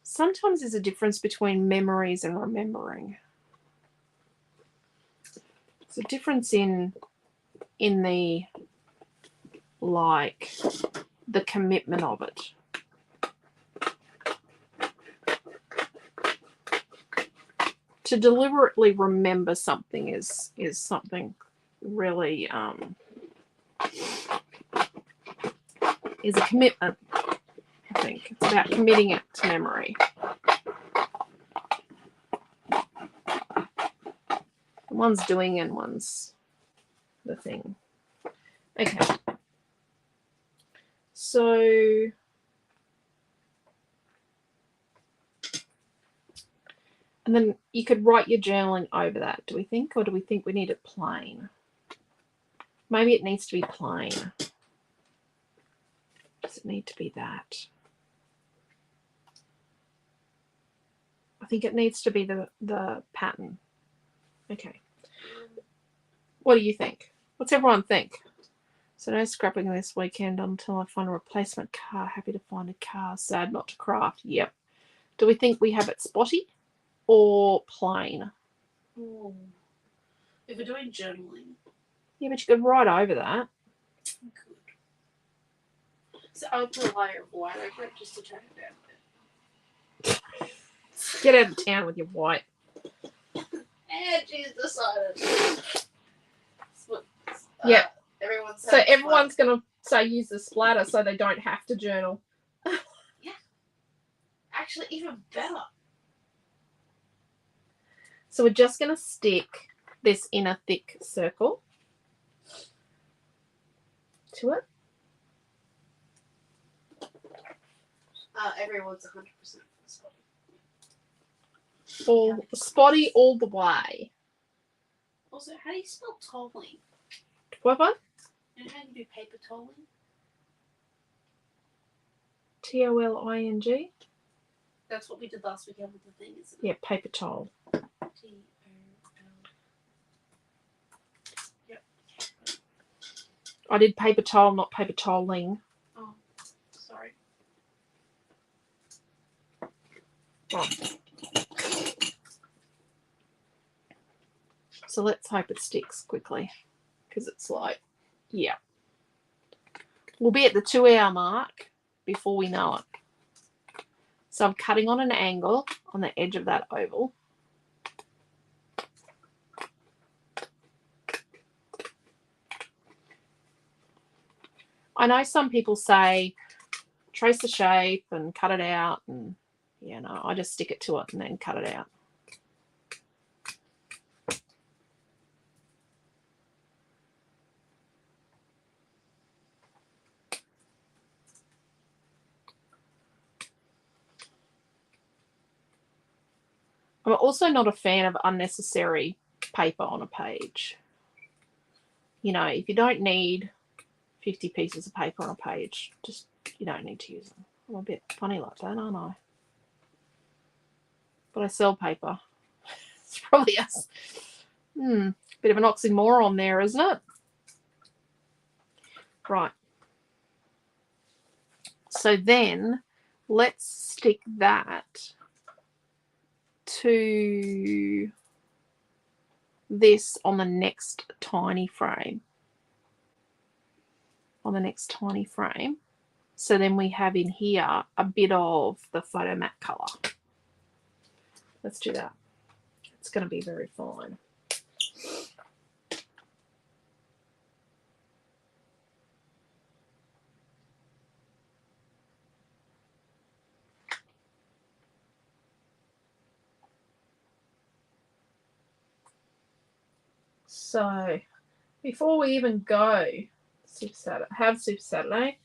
Sometimes there's a difference between memories and remembering. It's a difference in the, like, the commitment of it. To deliberately remember something is something really is a commitment. I think it's about committing it to memory. One's doing and one's the thing. Okay. So and then you could write your journaling over that, do we think? Or do we think we need it plain? Maybe it needs to be plain. Does it need to be that? I think it needs to be the pattern. Okay. What do you think? What's everyone think? So no scrapping this weekend until I find a replacement car. Happy to find a car. Sad not to craft. Yep. Do we think we have it spotty or plain? Oh. If we're doing journaling. Yeah, but you could write over that. We could. So I would put a layer of white over it just to turn it down a bit. Get out of town with your white. And she's decided. Yeah. Everyone's going to say use the splatter so they don't have to journal. Yeah. Actually, even better. So we're just going to stick this in a thick circle to it. Everyone's 100% spotty. All spotty all the way. Also, how do you spell tolling? What? You know how you do paper tolling? TOLING? That's what we did last weekend with the thing, isn't it? Yeah, paper towel. TOL. Yep. I did paper towel, not paper toweling. Oh, sorry. Oh. So let's hope it sticks quickly. because it's like, yeah. We'll be at the 2-hour mark before we know it. So I'm cutting on an angle on the edge of that oval. I know some people say trace the shape and cut it out, and I just stick it to it and then cut it out. I'm also not a fan of unnecessary paper on a page. If you don't need 50 pieces of paper on a page, just you don't need to use them. I'm a bit funny like that, aren't I? But I sell paper. It's probably a bit of an oxymoron there, isn't it? Right. So then let's stick that to this on the next tiny frame. So then we have in here a bit of the photo mat colour. Let's do that. It's going to be very fine. So before we even go Super Saturday,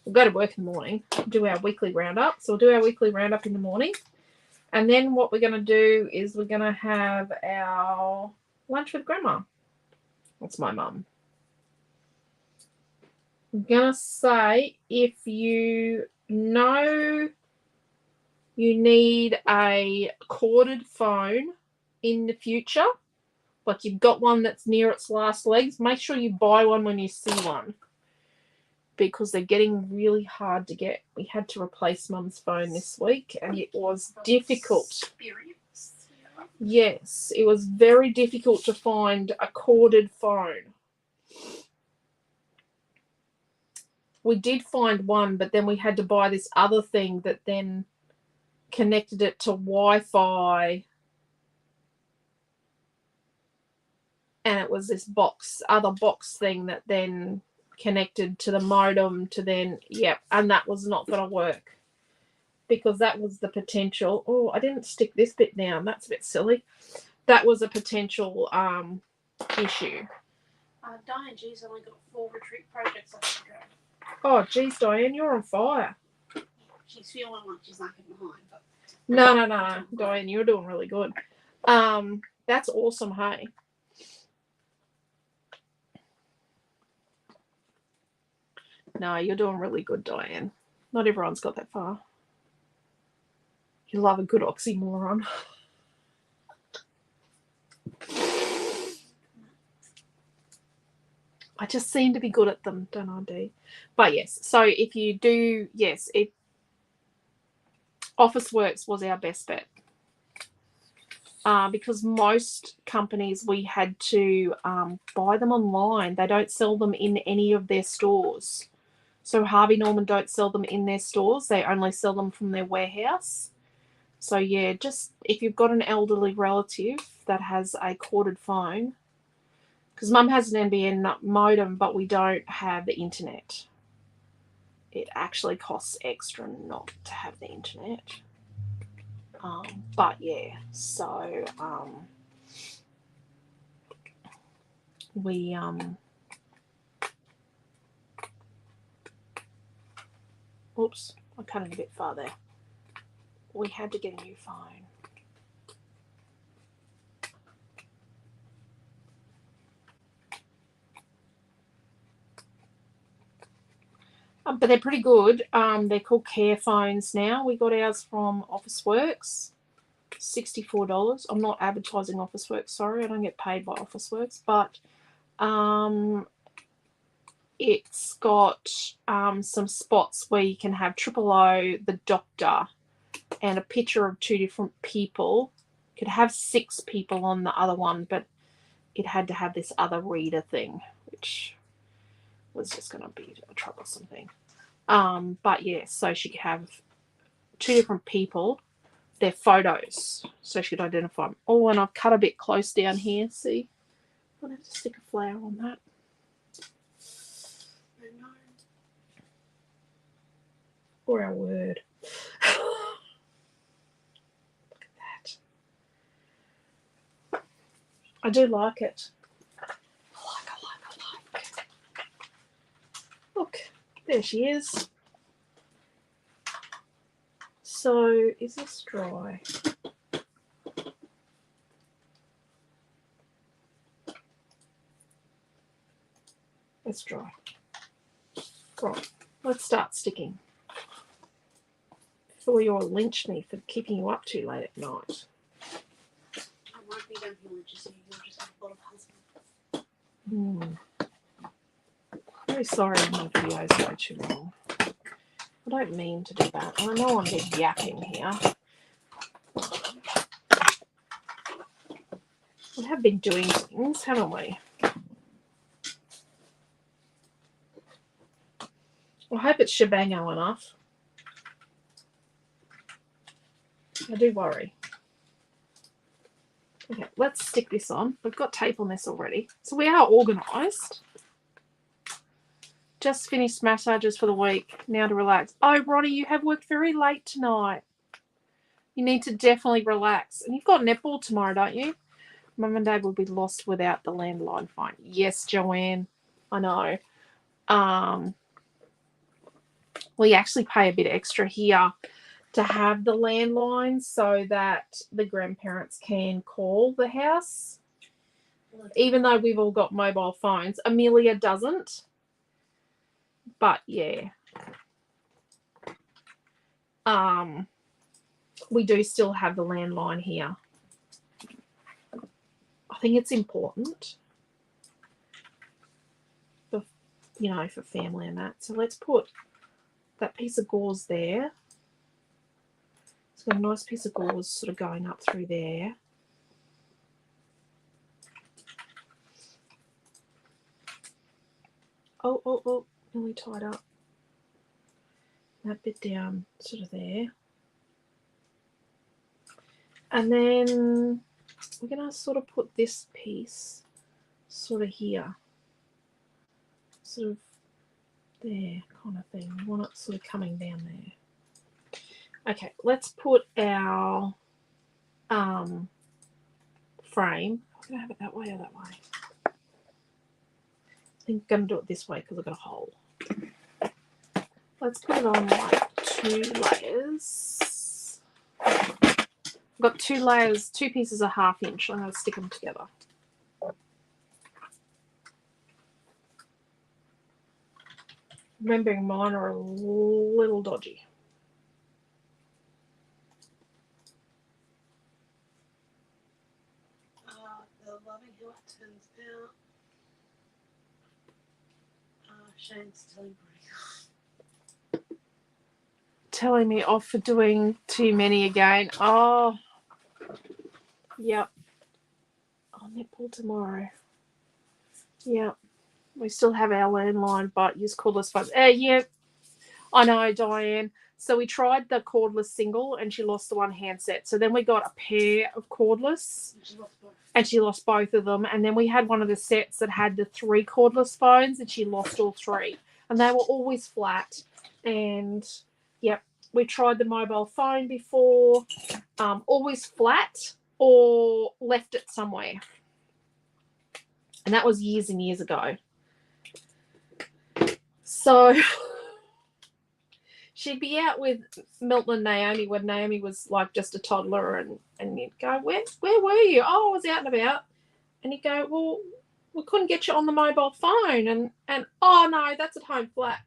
we'll go to work in the morning, do our weekly roundup. So we'll do our weekly roundup in the morning. And then what we're going to do is we're going to have our lunch with Grandma. That's my mum. I'm going to say, if you know you need a corded phone in the future, like you've got one that's near its last legs, make sure you buy one when you see one, because they're getting really hard to get. We had to replace Mum's phone this week, and it was difficult. Yes, it was very difficult to find a corded phone. We did find one, but then we had to buy this other thing that then connected it to Wi-Fi. And it was this other box thing that then connected to the modem to then, and that was not going to work, because that was the potential. Oh, I didn't stick this bit down. That's a bit silly. That was a potential issue. Diane G's only got 4 retreat projects left to go. Oh, geez, Diane, you're on fire. She's feeling like she's lagging behind. But No. Diane, you're doing really good. That's awesome, hey. No, you're doing really good, Diane. Not everyone's got that far. You love a good oxymoron. I just seem to be good at them, don't I, Dee? But yes, so if you do, Officeworks was our best bet. Because most companies, we had to buy them online. They don't sell them in any of their stores. So Harvey Norman don't sell them in their stores. They only sell them from their warehouse. So yeah, just if you've got an elderly relative that has a corded phone, because Mum has an NBN modem, but we don't have the internet. It actually costs extra not to have the internet. But yeah, so we oops, I cut it a bit far there. We had to get a new phone. But they're pretty good. They're called Care phones now. We got ours from Officeworks, $64. I'm not advertising Officeworks, sorry. I don't get paid by Officeworks. But it's got some spots where you can have 000, the doctor, and a picture of 2 different people. You could have 6 people on the other one, but it had to have this other reader thing, which was just going to be a troublesome thing. But yeah, so she could have 2 different people, their photos, so she could identify them. Oh, and I've cut a bit close down here. See, I'm going to have to stick a flower on that. Or our word. Look at that. I do like it. I like. Look, there she is. So, is this dry? It's dry. Right, let's start sticking. Before you all lynch me for keeping you up too late at night. I won't be done here, just so you'll just have a lot of husband. Very sorry my videos go too long. I don't mean to do that. I know I'm just yapping here. We have been doing things, haven't we? I hope it's shebango enough. I do worry. Okay, let's stick this on. We've got tape on this already. So we are organised. Just finished massages for the week. Now to relax. Oh, Ronnie, you have worked very late tonight. You need to definitely relax. And you've got netball tomorrow, don't you? Mum and Dad will be lost without the landline phone. Yes, Joanne. I know. We actually pay a bit extra here to have the landline so that the grandparents can call the house. Even though we've all got mobile phones. Amelia doesn't. But yeah. We do still have the landline here. I think it's important for, you know, for family and that. So let's put that piece of gauze there. It's got a nice piece of gauze sort of going up through there. Oh, nearly tied up. That bit down sort of there. And then we're going to sort of put this piece sort of here. Sort of there kind of thing. We want it sort of coming down there. Okay, let's put our frame. I'm going to have it that way or that way. I think I'm going to do it this way because I've got a hole. Let's put it on like 2 layers. I've got 2 layers, 2 pieces of 1/2 inch. I'm going to stick them together. Remembering mine are a little dodgy. The loving how it turns out. Shane's Telling me off for doing too many again. Oh, yep. I'll netball tomorrow. Yep. We still have our landline, but use cordless phones. Yeah, I know, Diane. So we tried the cordless single, and she lost the one handset. So then we got a pair of cordless, and she lost both of them. And then we had one of the sets that had the 3 cordless phones, and she lost all 3. And they were always flat. And yep, we tried the mobile phone before, always flat or left it somewhere. And that was years and years ago. So she'd be out with Milton and Naomi when Naomi was like just a toddler, and you'd go, where were you? Oh, I was out and about. And you'd go, well, we couldn't get you on the mobile phone. And oh, no, that's at home flat.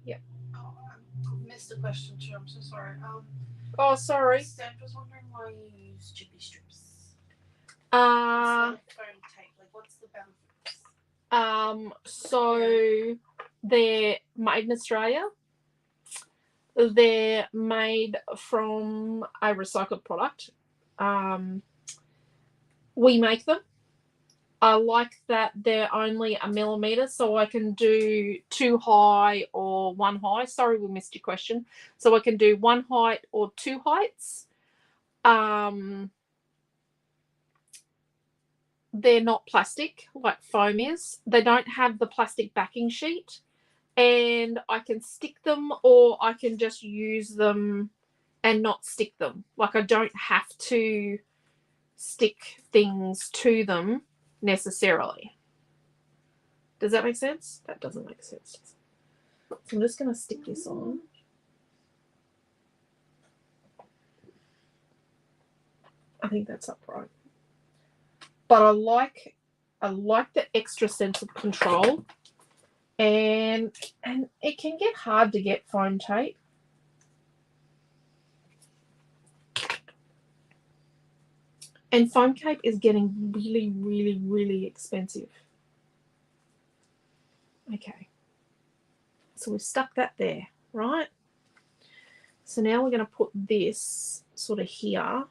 Yep. Oh, I missed a question too. I'm so sorry. Oh, sorry. Steph was wondering why you use chippy strips. Foam tape. Like, what's the benefits? So they're made in Australia. They're made from a recycled product. We make them. I like that they're only 1 millimeter, so I can do 2 high or 1 high. Sorry, we missed your question. So I can do 1 height or 2 heights. They're not plastic like foam is. They don't have the plastic backing sheet, and I can stick them, or I can just use them and not stick them. Like, I don't have to stick things to them necessarily. Does that make sense? That doesn't make sense. So I'm just going to stick this on. I think that's upright. But I like the extra sense of control, and it can get hard to get foam tape. And foam tape is getting really, really, really expensive. Okay. So we've stuck that there, right? So now we're going to put this sort of here.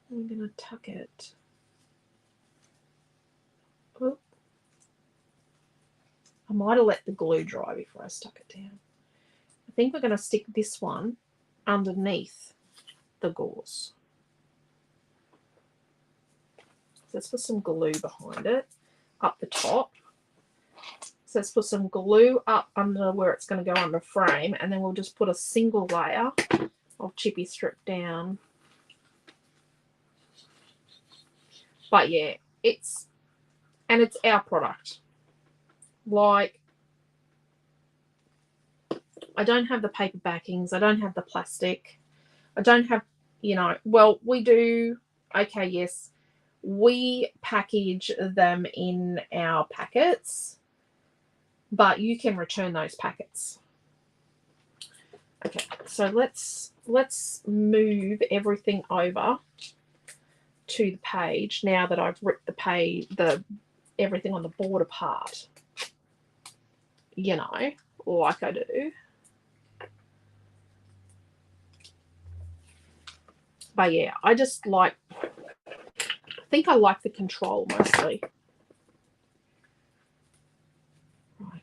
I'm going to tuck it. Oop. I might have let the glue dry before I stuck it down. I think we're going to stick this one underneath the gauze. So let's put some glue behind it, up the top. So let's put some glue up under where it's going to go on the frame, and then we'll just put a single layer of chippy strip down. But yeah, it's our product. Like, I don't have the paper backings. I don't have the plastic. I don't have, well, we do. Okay, yes. We package them in our packets, but you can return those packets. Okay, so let's move everything over to the page now that I've ripped everything on the board apart. Like I do. But yeah, I think I like the control mostly. Right.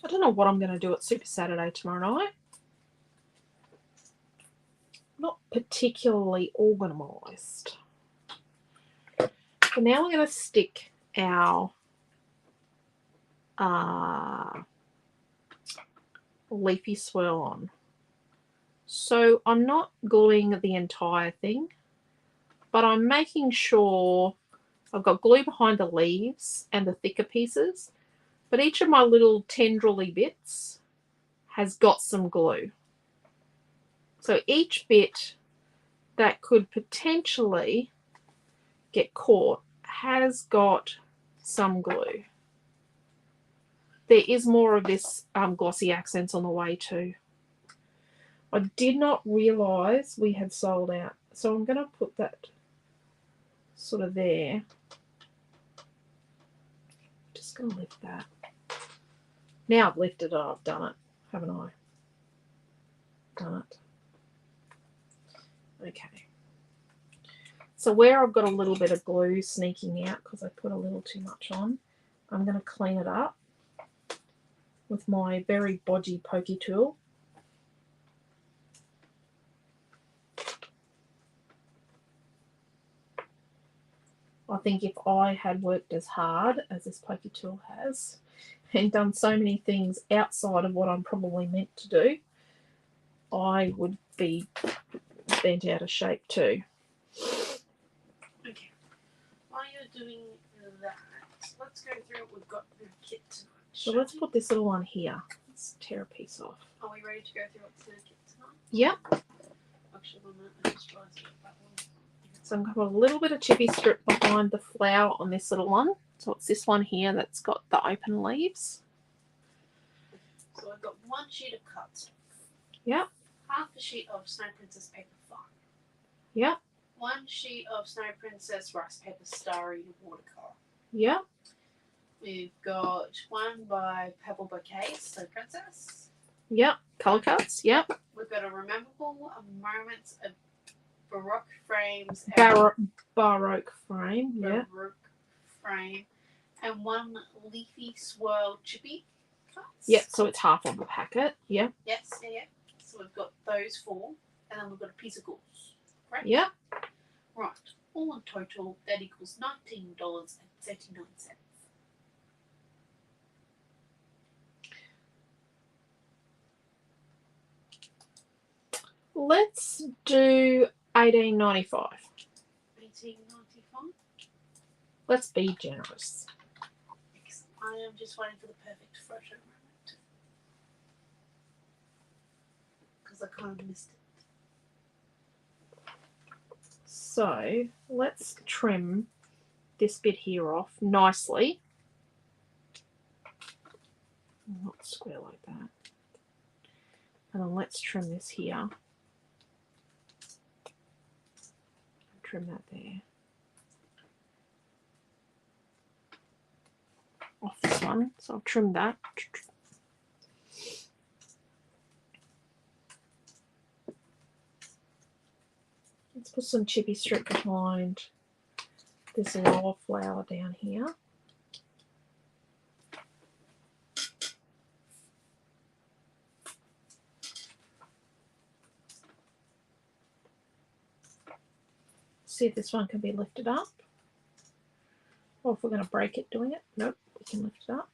I don't know what I'm going to do at Super Saturday tomorrow night. Not particularly organised. So now we're going to stick our leafy swirl on. So I'm not gluing the entire thing, but I'm making sure I've got glue behind the leaves and the thicker pieces, but each of my little tendrily bits has got some glue. So each bit that could potentially get caught has got some glue. There is more of this glossy accents on the way too. I did not realise we had sold out, so I'm going to put that sort of there. Just going to lift that. Now I've lifted it, I've done it, haven't I? Done it. Okay. So where I've got a little bit of glue sneaking out because I put a little too much on, I'm going to clean it up with my very bodgy pokey tool. I think if I had worked as hard as this pokey tool has and done so many things outside of what I'm probably meant to do, I would be bent out of shape too. Okay. While you're doing that, let's go through what we've got in the kit tonight. So let's put this little one here. Let's tear a piece off. Are we ready to go through what's in the kit tonight? Yep. Actually, on that, I just realised that one. So I'm going to put a little bit of chippy strip behind the flower on this little one. So it's this one here that's got the open leaves. So I've got one sheet of cardstock. Yep. half a sheet of Snow Princess paper fun. Yeah. 1 sheet of Snow Princess rice paper starry watercolor. Yeah. We've got 1 by Pebble Bouquet, Snow Princess. Yeah. Color cards. Yeah. We've got a Rememberable Moments of Baroque Frames. Baroque frame. Yeah. Baroque frame. And 1 Leafy Swirl Chippy cards. Yeah. So it's half of the packet. Yeah. Yes, yeah. So we've got those 4. And then we've got a piece of gauze. Right? Yeah. Right. All in total, that equals $19.39. Let's do $18.95. $18.95. Let's be generous. Excellent. I am just waiting for the perfect photo moment. Because I kind of missed it. So let's trim this bit here off nicely. Not square like that. And then let's trim this here. Trim that there. Off this one. So I'll trim that. Let's put some chippy strip behind this lower flower down here. See if this one can be lifted up. Or if we're going to break it doing it. Nope, we can lift it up.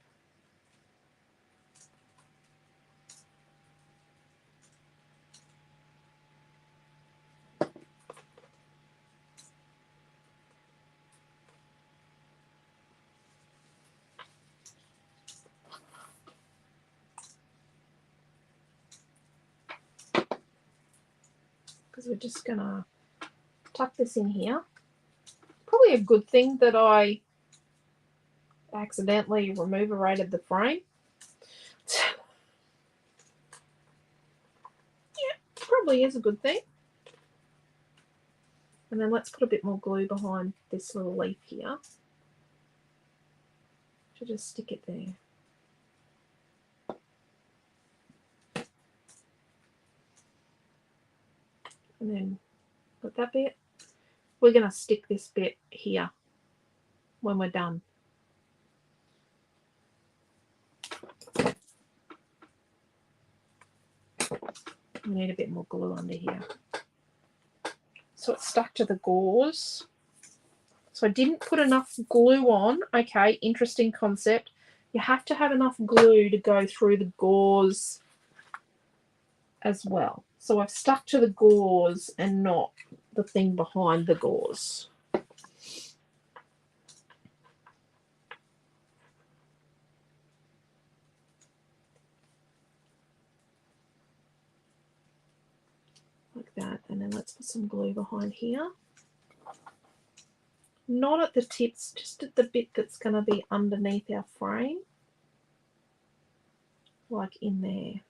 Because we're just going to tuck this in here. Probably a good thing that I accidentally removerated the frame. Yeah, probably is a good thing. And then let's put a bit more glue behind this little leaf here. To just stick it there. And then got that bit. We're going to stick this bit here when we're done. We need a bit more glue under here. So it's stuck to the gauze. So I didn't put enough glue on. Okay, interesting concept. You have to have enough glue to go through the gauze as well. So I've stuck to the gauze and not the thing behind the gauze. Like that. And then let's put some glue behind here. Not at the tips, just at the bit that's going to be underneath our frame. Like in there.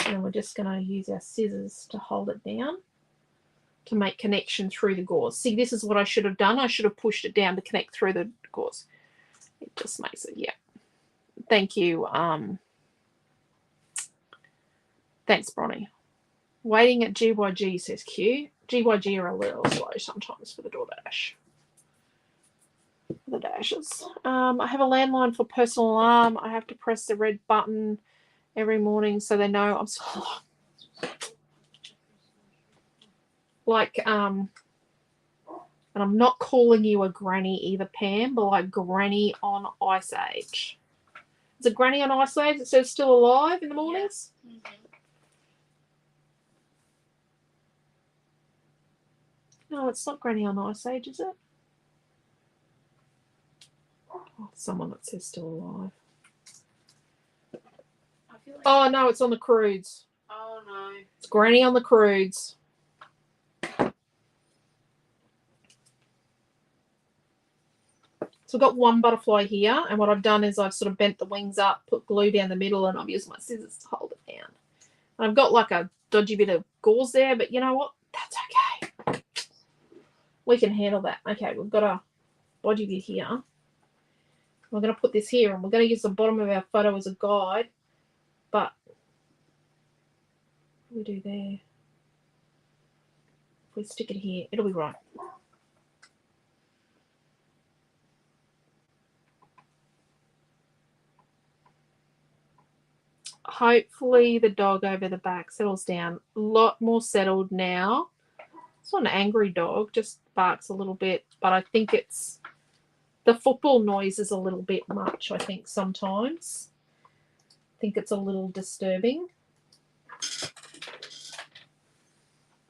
And we're just going to use our scissors to hold it down to make connection through the gauze. See, this is what I should have done. I should have pushed it down to connect through the gauze. It just makes it, yeah. Thank you. Thanks, Bronnie. Waiting at GYG, says Q. GYG are a little slow sometimes for the DoorDash. The dashes. I have a landline for personal alarm. I have to press the red button every morning so they know I'm so like and I'm not calling you a granny either, Pam, but like Granny on Ice Age. Is it Granny on Ice Age that says still alive in the mornings? Yeah. Mm-hmm. No, it's not Granny on Ice Age, is it? Oh, someone that says still alive. I feel like Oh, no, it's on the Crudes. Oh, no. It's Granny on the Crudes. So I've got one butterfly here, and what I've done is I've sort of bent the wings up, put glue down the middle, and I've used my scissors to hold it down. I've got like a dodgy bit of gauze there, but you know what? That's okay. We can handle that. Okay, we've got a dodgy bit here. We're going to put this here, and we're going to use the bottom of our photo as a guide. But what do we do there? If we stick it here, it'll be right. Hopefully the dog over the back settles down. A lot more settled now. It's not an angry dog, just barks a little bit. But I think it's the football noise is a little bit much, I think, sometimes. I think it's a little disturbing.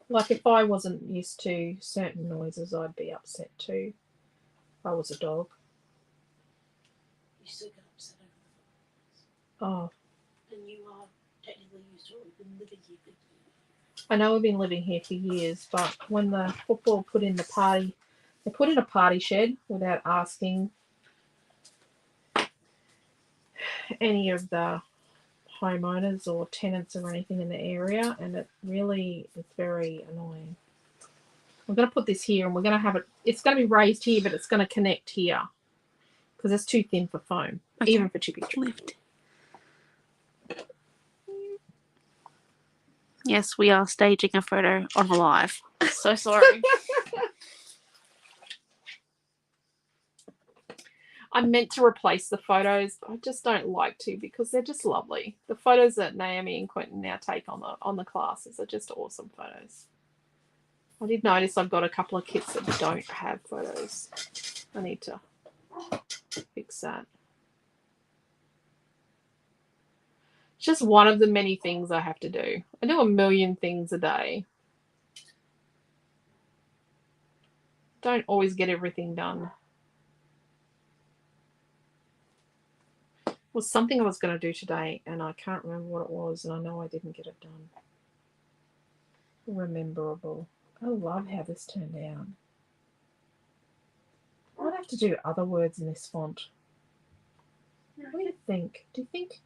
Like if I wasn't used to certain noises, I'd be upset too. If I was a dog. You still get upset over the Oh. and you are technically used to it. We've been living here for years. I know we've been living here for years, but when the football put in the party, they put in a party shed without asking any of the homeowners or tenants or anything in the area, and it really is very annoying. We're going to put this here, and we're going to have it, it's going to be raised here, but it's going to connect here because it's too thin for foam, Okay. even for Chippy. Lift. Yes, we are staging a photo on a live. So sorry. I meant to replace the photos, but I just don't like to because they're just lovely. The photos that Naomi and Quentin now take on the classes are just awesome photos. I did notice I've got a couple of kits that don't have photos. I need to fix that. It's just one of the many things I have to do. I do a million things a day. Don't always get everything done. Was something I was going to do today, and I can't remember what it was, and I know I didn't get it done. Rememberable. I love how this turned out. I might have to do other words in this font. What do you think? Do you think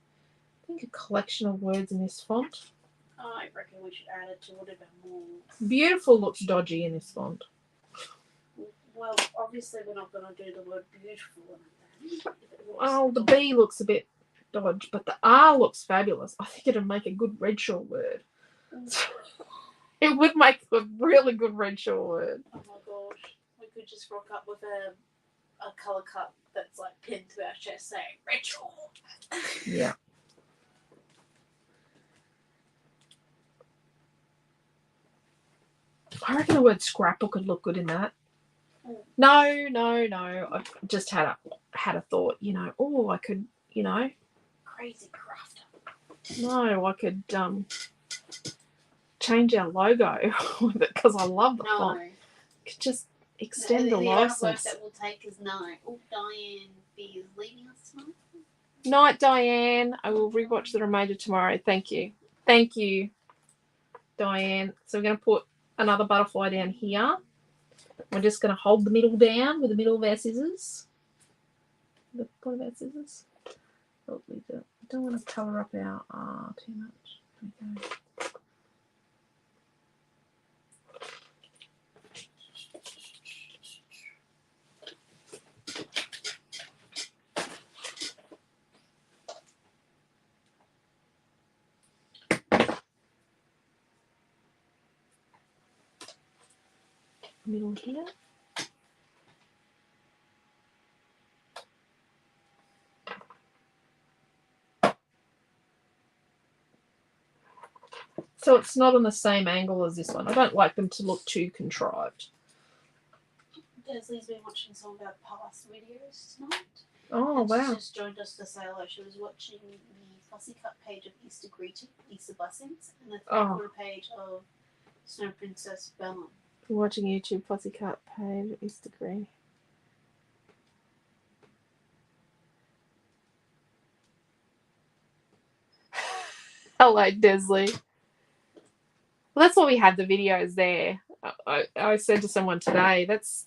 a collection of words in this font? I reckon we should add it to whatever more. Beautiful looks dodgy in this font. Well, obviously we're not going to do the word beautiful in it then. Well, the B looks a bit dodgy, but the R looks fabulous. I think it'd make a good Redshaw word. It would make a really good Redshaw word. Oh my gosh. We could just rock up with a colour cut that's like pinned to our chest saying Redshaw. Yeah. I reckon the word scrapbook could look good in that. No. I just had a thought, I could, Crazy crafter. No, I could change our logo with it because I love the font. Could just extend the license. The work that will take is no. Oh, Diane B is leaving us tonight. Night, Diane. I will rewatch the remainder tomorrow. Thank you. Thank you, Diane. So we're going to put another butterfly down here. We're just going to hold the middle down with the middle of our scissors. The point of our scissors. Probably do. I don't want to colour up our R too much. Okay. Middle here. So it's not on the same angle as this one. I don't like them to look too contrived. Leslie's been watching some of our past videos tonight. Oh, wow. She just joined us to say hello. She was watching the Fussy Cut page of Easter Greeting, Easter Blessings, and the third page of Snow Princess Bella. Watching YouTube Fussy Cut page, Easter Green. Hello, Desley. Well, that's why we have the videos there. I said to someone today, that's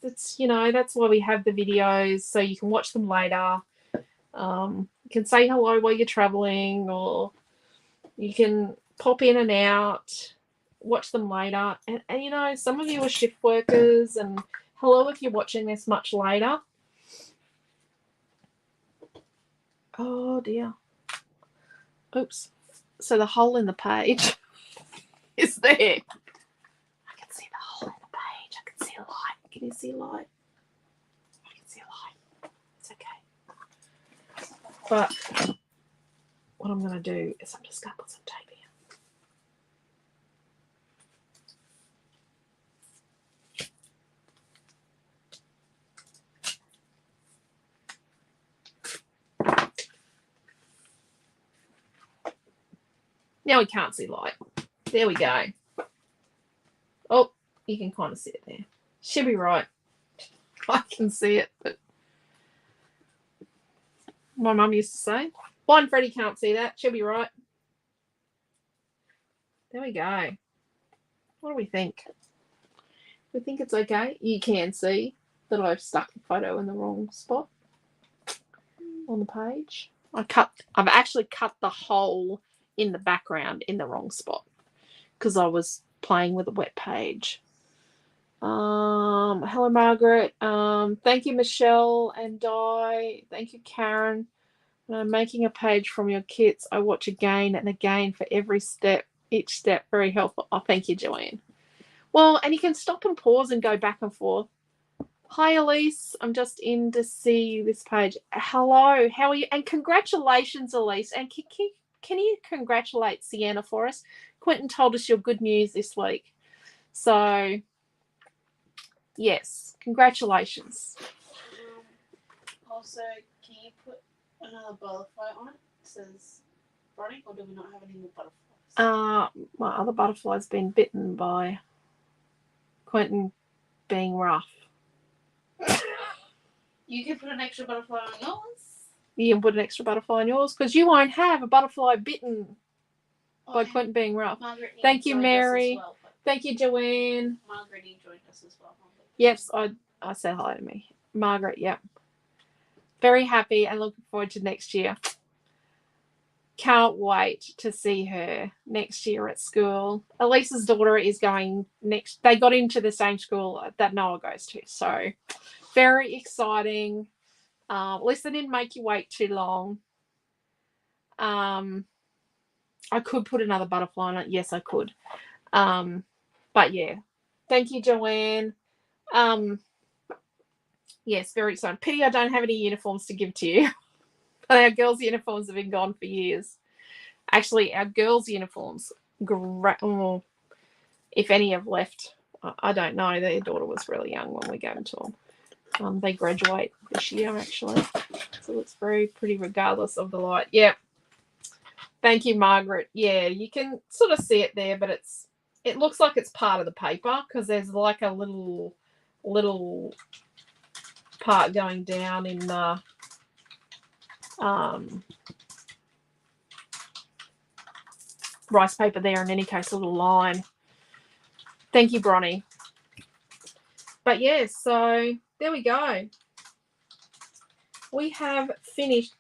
why we have the videos, so you can watch them later. You can say hello while you're traveling, or you can pop in and out, watch them later. And you know, some of you are shift workers, and hello if you're watching this much later. Oh dear. Oops. So the hole in the page is there. I can see the hole in the page. I can see a light. Can you see light? I can see light. It's okay. But what I'm going to do is I'm just going to put some tape here. Now we can't see light. There we go. Oh, you can kind of see it there. Should be right. I can see it, but my mum used to say, blind Freddie can't see that. She'll be right. There we go. What do we think? We think it's okay. You can see that I've stuck the photo in the wrong spot on the page. I've actually cut the hole in the background in the wrong spot because I was playing with a wet page. Hello, Margaret. Thank you, Michelle and Di. Thank you, Karen. Making a page from your kits. I watch again and again for every step. Each step very helpful. Oh, thank you, Joanne. Well, and you can stop and pause and go back and forth. Hi, Elise. I'm just in to see this page. Hello. How are you? And congratulations, Elise. And can you congratulate Sienna for us? Quentin told us your good news this week. So, yes, congratulations. Also, can you put another butterfly on it? It says Bronny, or do we not have any more butterflies? My other butterfly's been bitten by Quentin being rough. You can put an extra butterfly on yours. You can put an extra butterfly on yours because you won't have a butterfly bitten by Quentin being rough. Margaret, thank you, Mary. Well, thank you, Joanne. Margaret, you joined us as well. Yes, I said hi to me. Margaret, yep. Very happy and looking forward to next year. Can't wait to see her next year at school. Elisa's daughter is going next. They got into the same school that Noah goes to. So very exciting. At least they didn't make you wait too long. I could put another butterfly on it. Yes, I could. But yeah. Thank you, Joanne. Yes, very exciting. Pity I don't have any uniforms to give to you. Our girls' uniforms have been gone for years. Actually, our girls' uniforms, if any have left, I don't know. Their daughter was really young when we gave them to them. They graduate this year, actually. So it's very pretty regardless of the light. Yeah. Thank you, Margaret. Yeah, you can sort of see it there, but it looks like it's part of the paper because there's like a little part going down in the rice paper there. In any case, a little line. Thank you, Bronny. But yeah, so there we go. We have finished.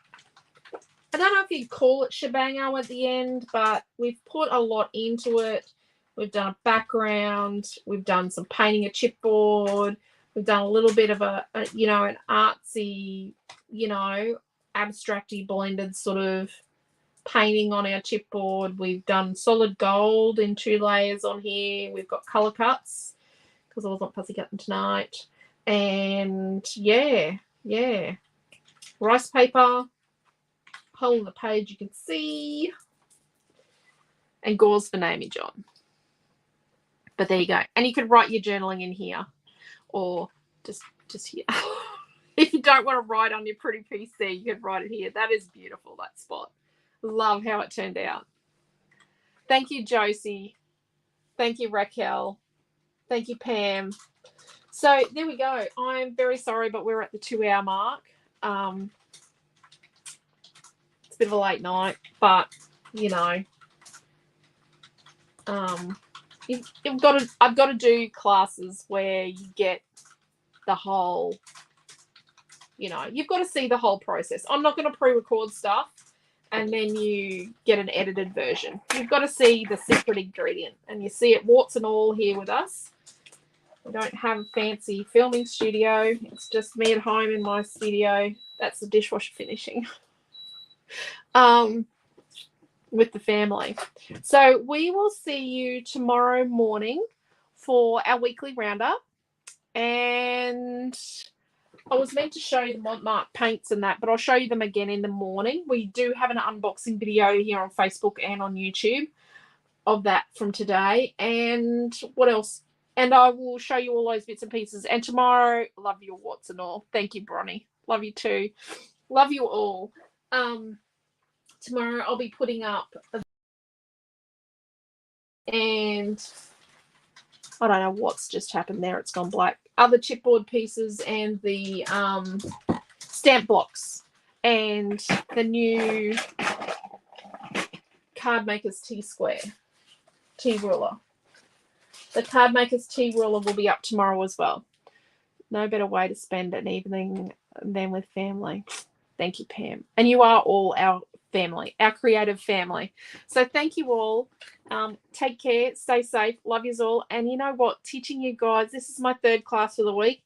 I don't know if you'd call it Shebango at the end, but we've put a lot into it. We've done a background. We've done some painting a chipboard. We've done a little bit of an artsy, abstracty blended sort of painting on our chipboard. We've done solid gold in 2 layers on here. We've got colour cuts because I wasn't fussy cutting tonight. And yeah. Rice paper. Hole in the page you can see. And gauze for Naomi John. But there you go. And you could write your journaling in here. Or just here. If you don't want to write on your pretty PC, you could write it here. That is beautiful, that spot. Love how it turned out. Thank you, Josie. Thank you, Raquel. Thank you, Pam. So there we go. I'm very sorry, but we're at the 2-hour mark. It's a bit of a late night, but I've got to do classes where you get the whole, you've got to see the whole process. I'm not going to pre-record stuff and then you get an edited version. You've got to see the secret ingredient, and you see it warts and all here with us. We don't have a fancy filming studio. It's just me at home in my studio. That's the dishwasher finishing. With the family. So we will see you tomorrow morning for our weekly roundup. And I was meant to show you the Montmartre paints and that, but I'll show you them again in the morning. We do have an unboxing video here on Facebook and on YouTube of that from today. And what else? And I will show you all those bits and pieces. And tomorrow, love your warts and all. Thank you, Bronnie. Love you too. Love you all. Tomorrow I'll be putting up and I don't know what's just happened there. It's gone black. Other chipboard pieces and the stamp blocks and the new Cardmaker's T-Square T-ruler. The Cardmaker's T-ruler will be up tomorrow as well. No better way to spend an evening than with family. Thank you, Pam. And you are all our family, our creative family. So thank you all. Take care. Stay safe. Love yous all. And you know what? Teaching you guys, this is my third class of the week.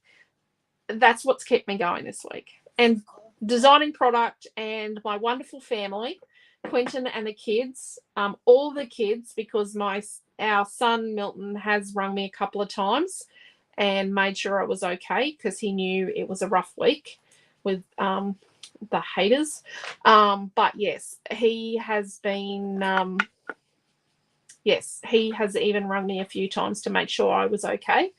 That's what's kept me going this week. And designing product and my wonderful family, Quentin and the kids, all the kids, because our son Milton has rung me a couple of times and made sure it was okay because he knew it was a rough week with the haters. But yes, he has been he has even rung me a few times to make sure I was okay.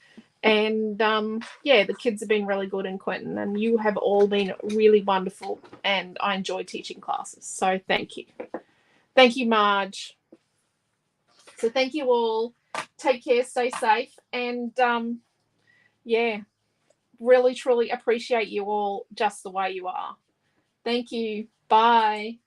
And the kids have been really good, and Quentin, and you have all been really wonderful, and I enjoy teaching classes. So thank you. Thank you, Marge. So thank you all. Take care, stay safe, and really truly appreciate you all just the way you are. Thank you. Bye.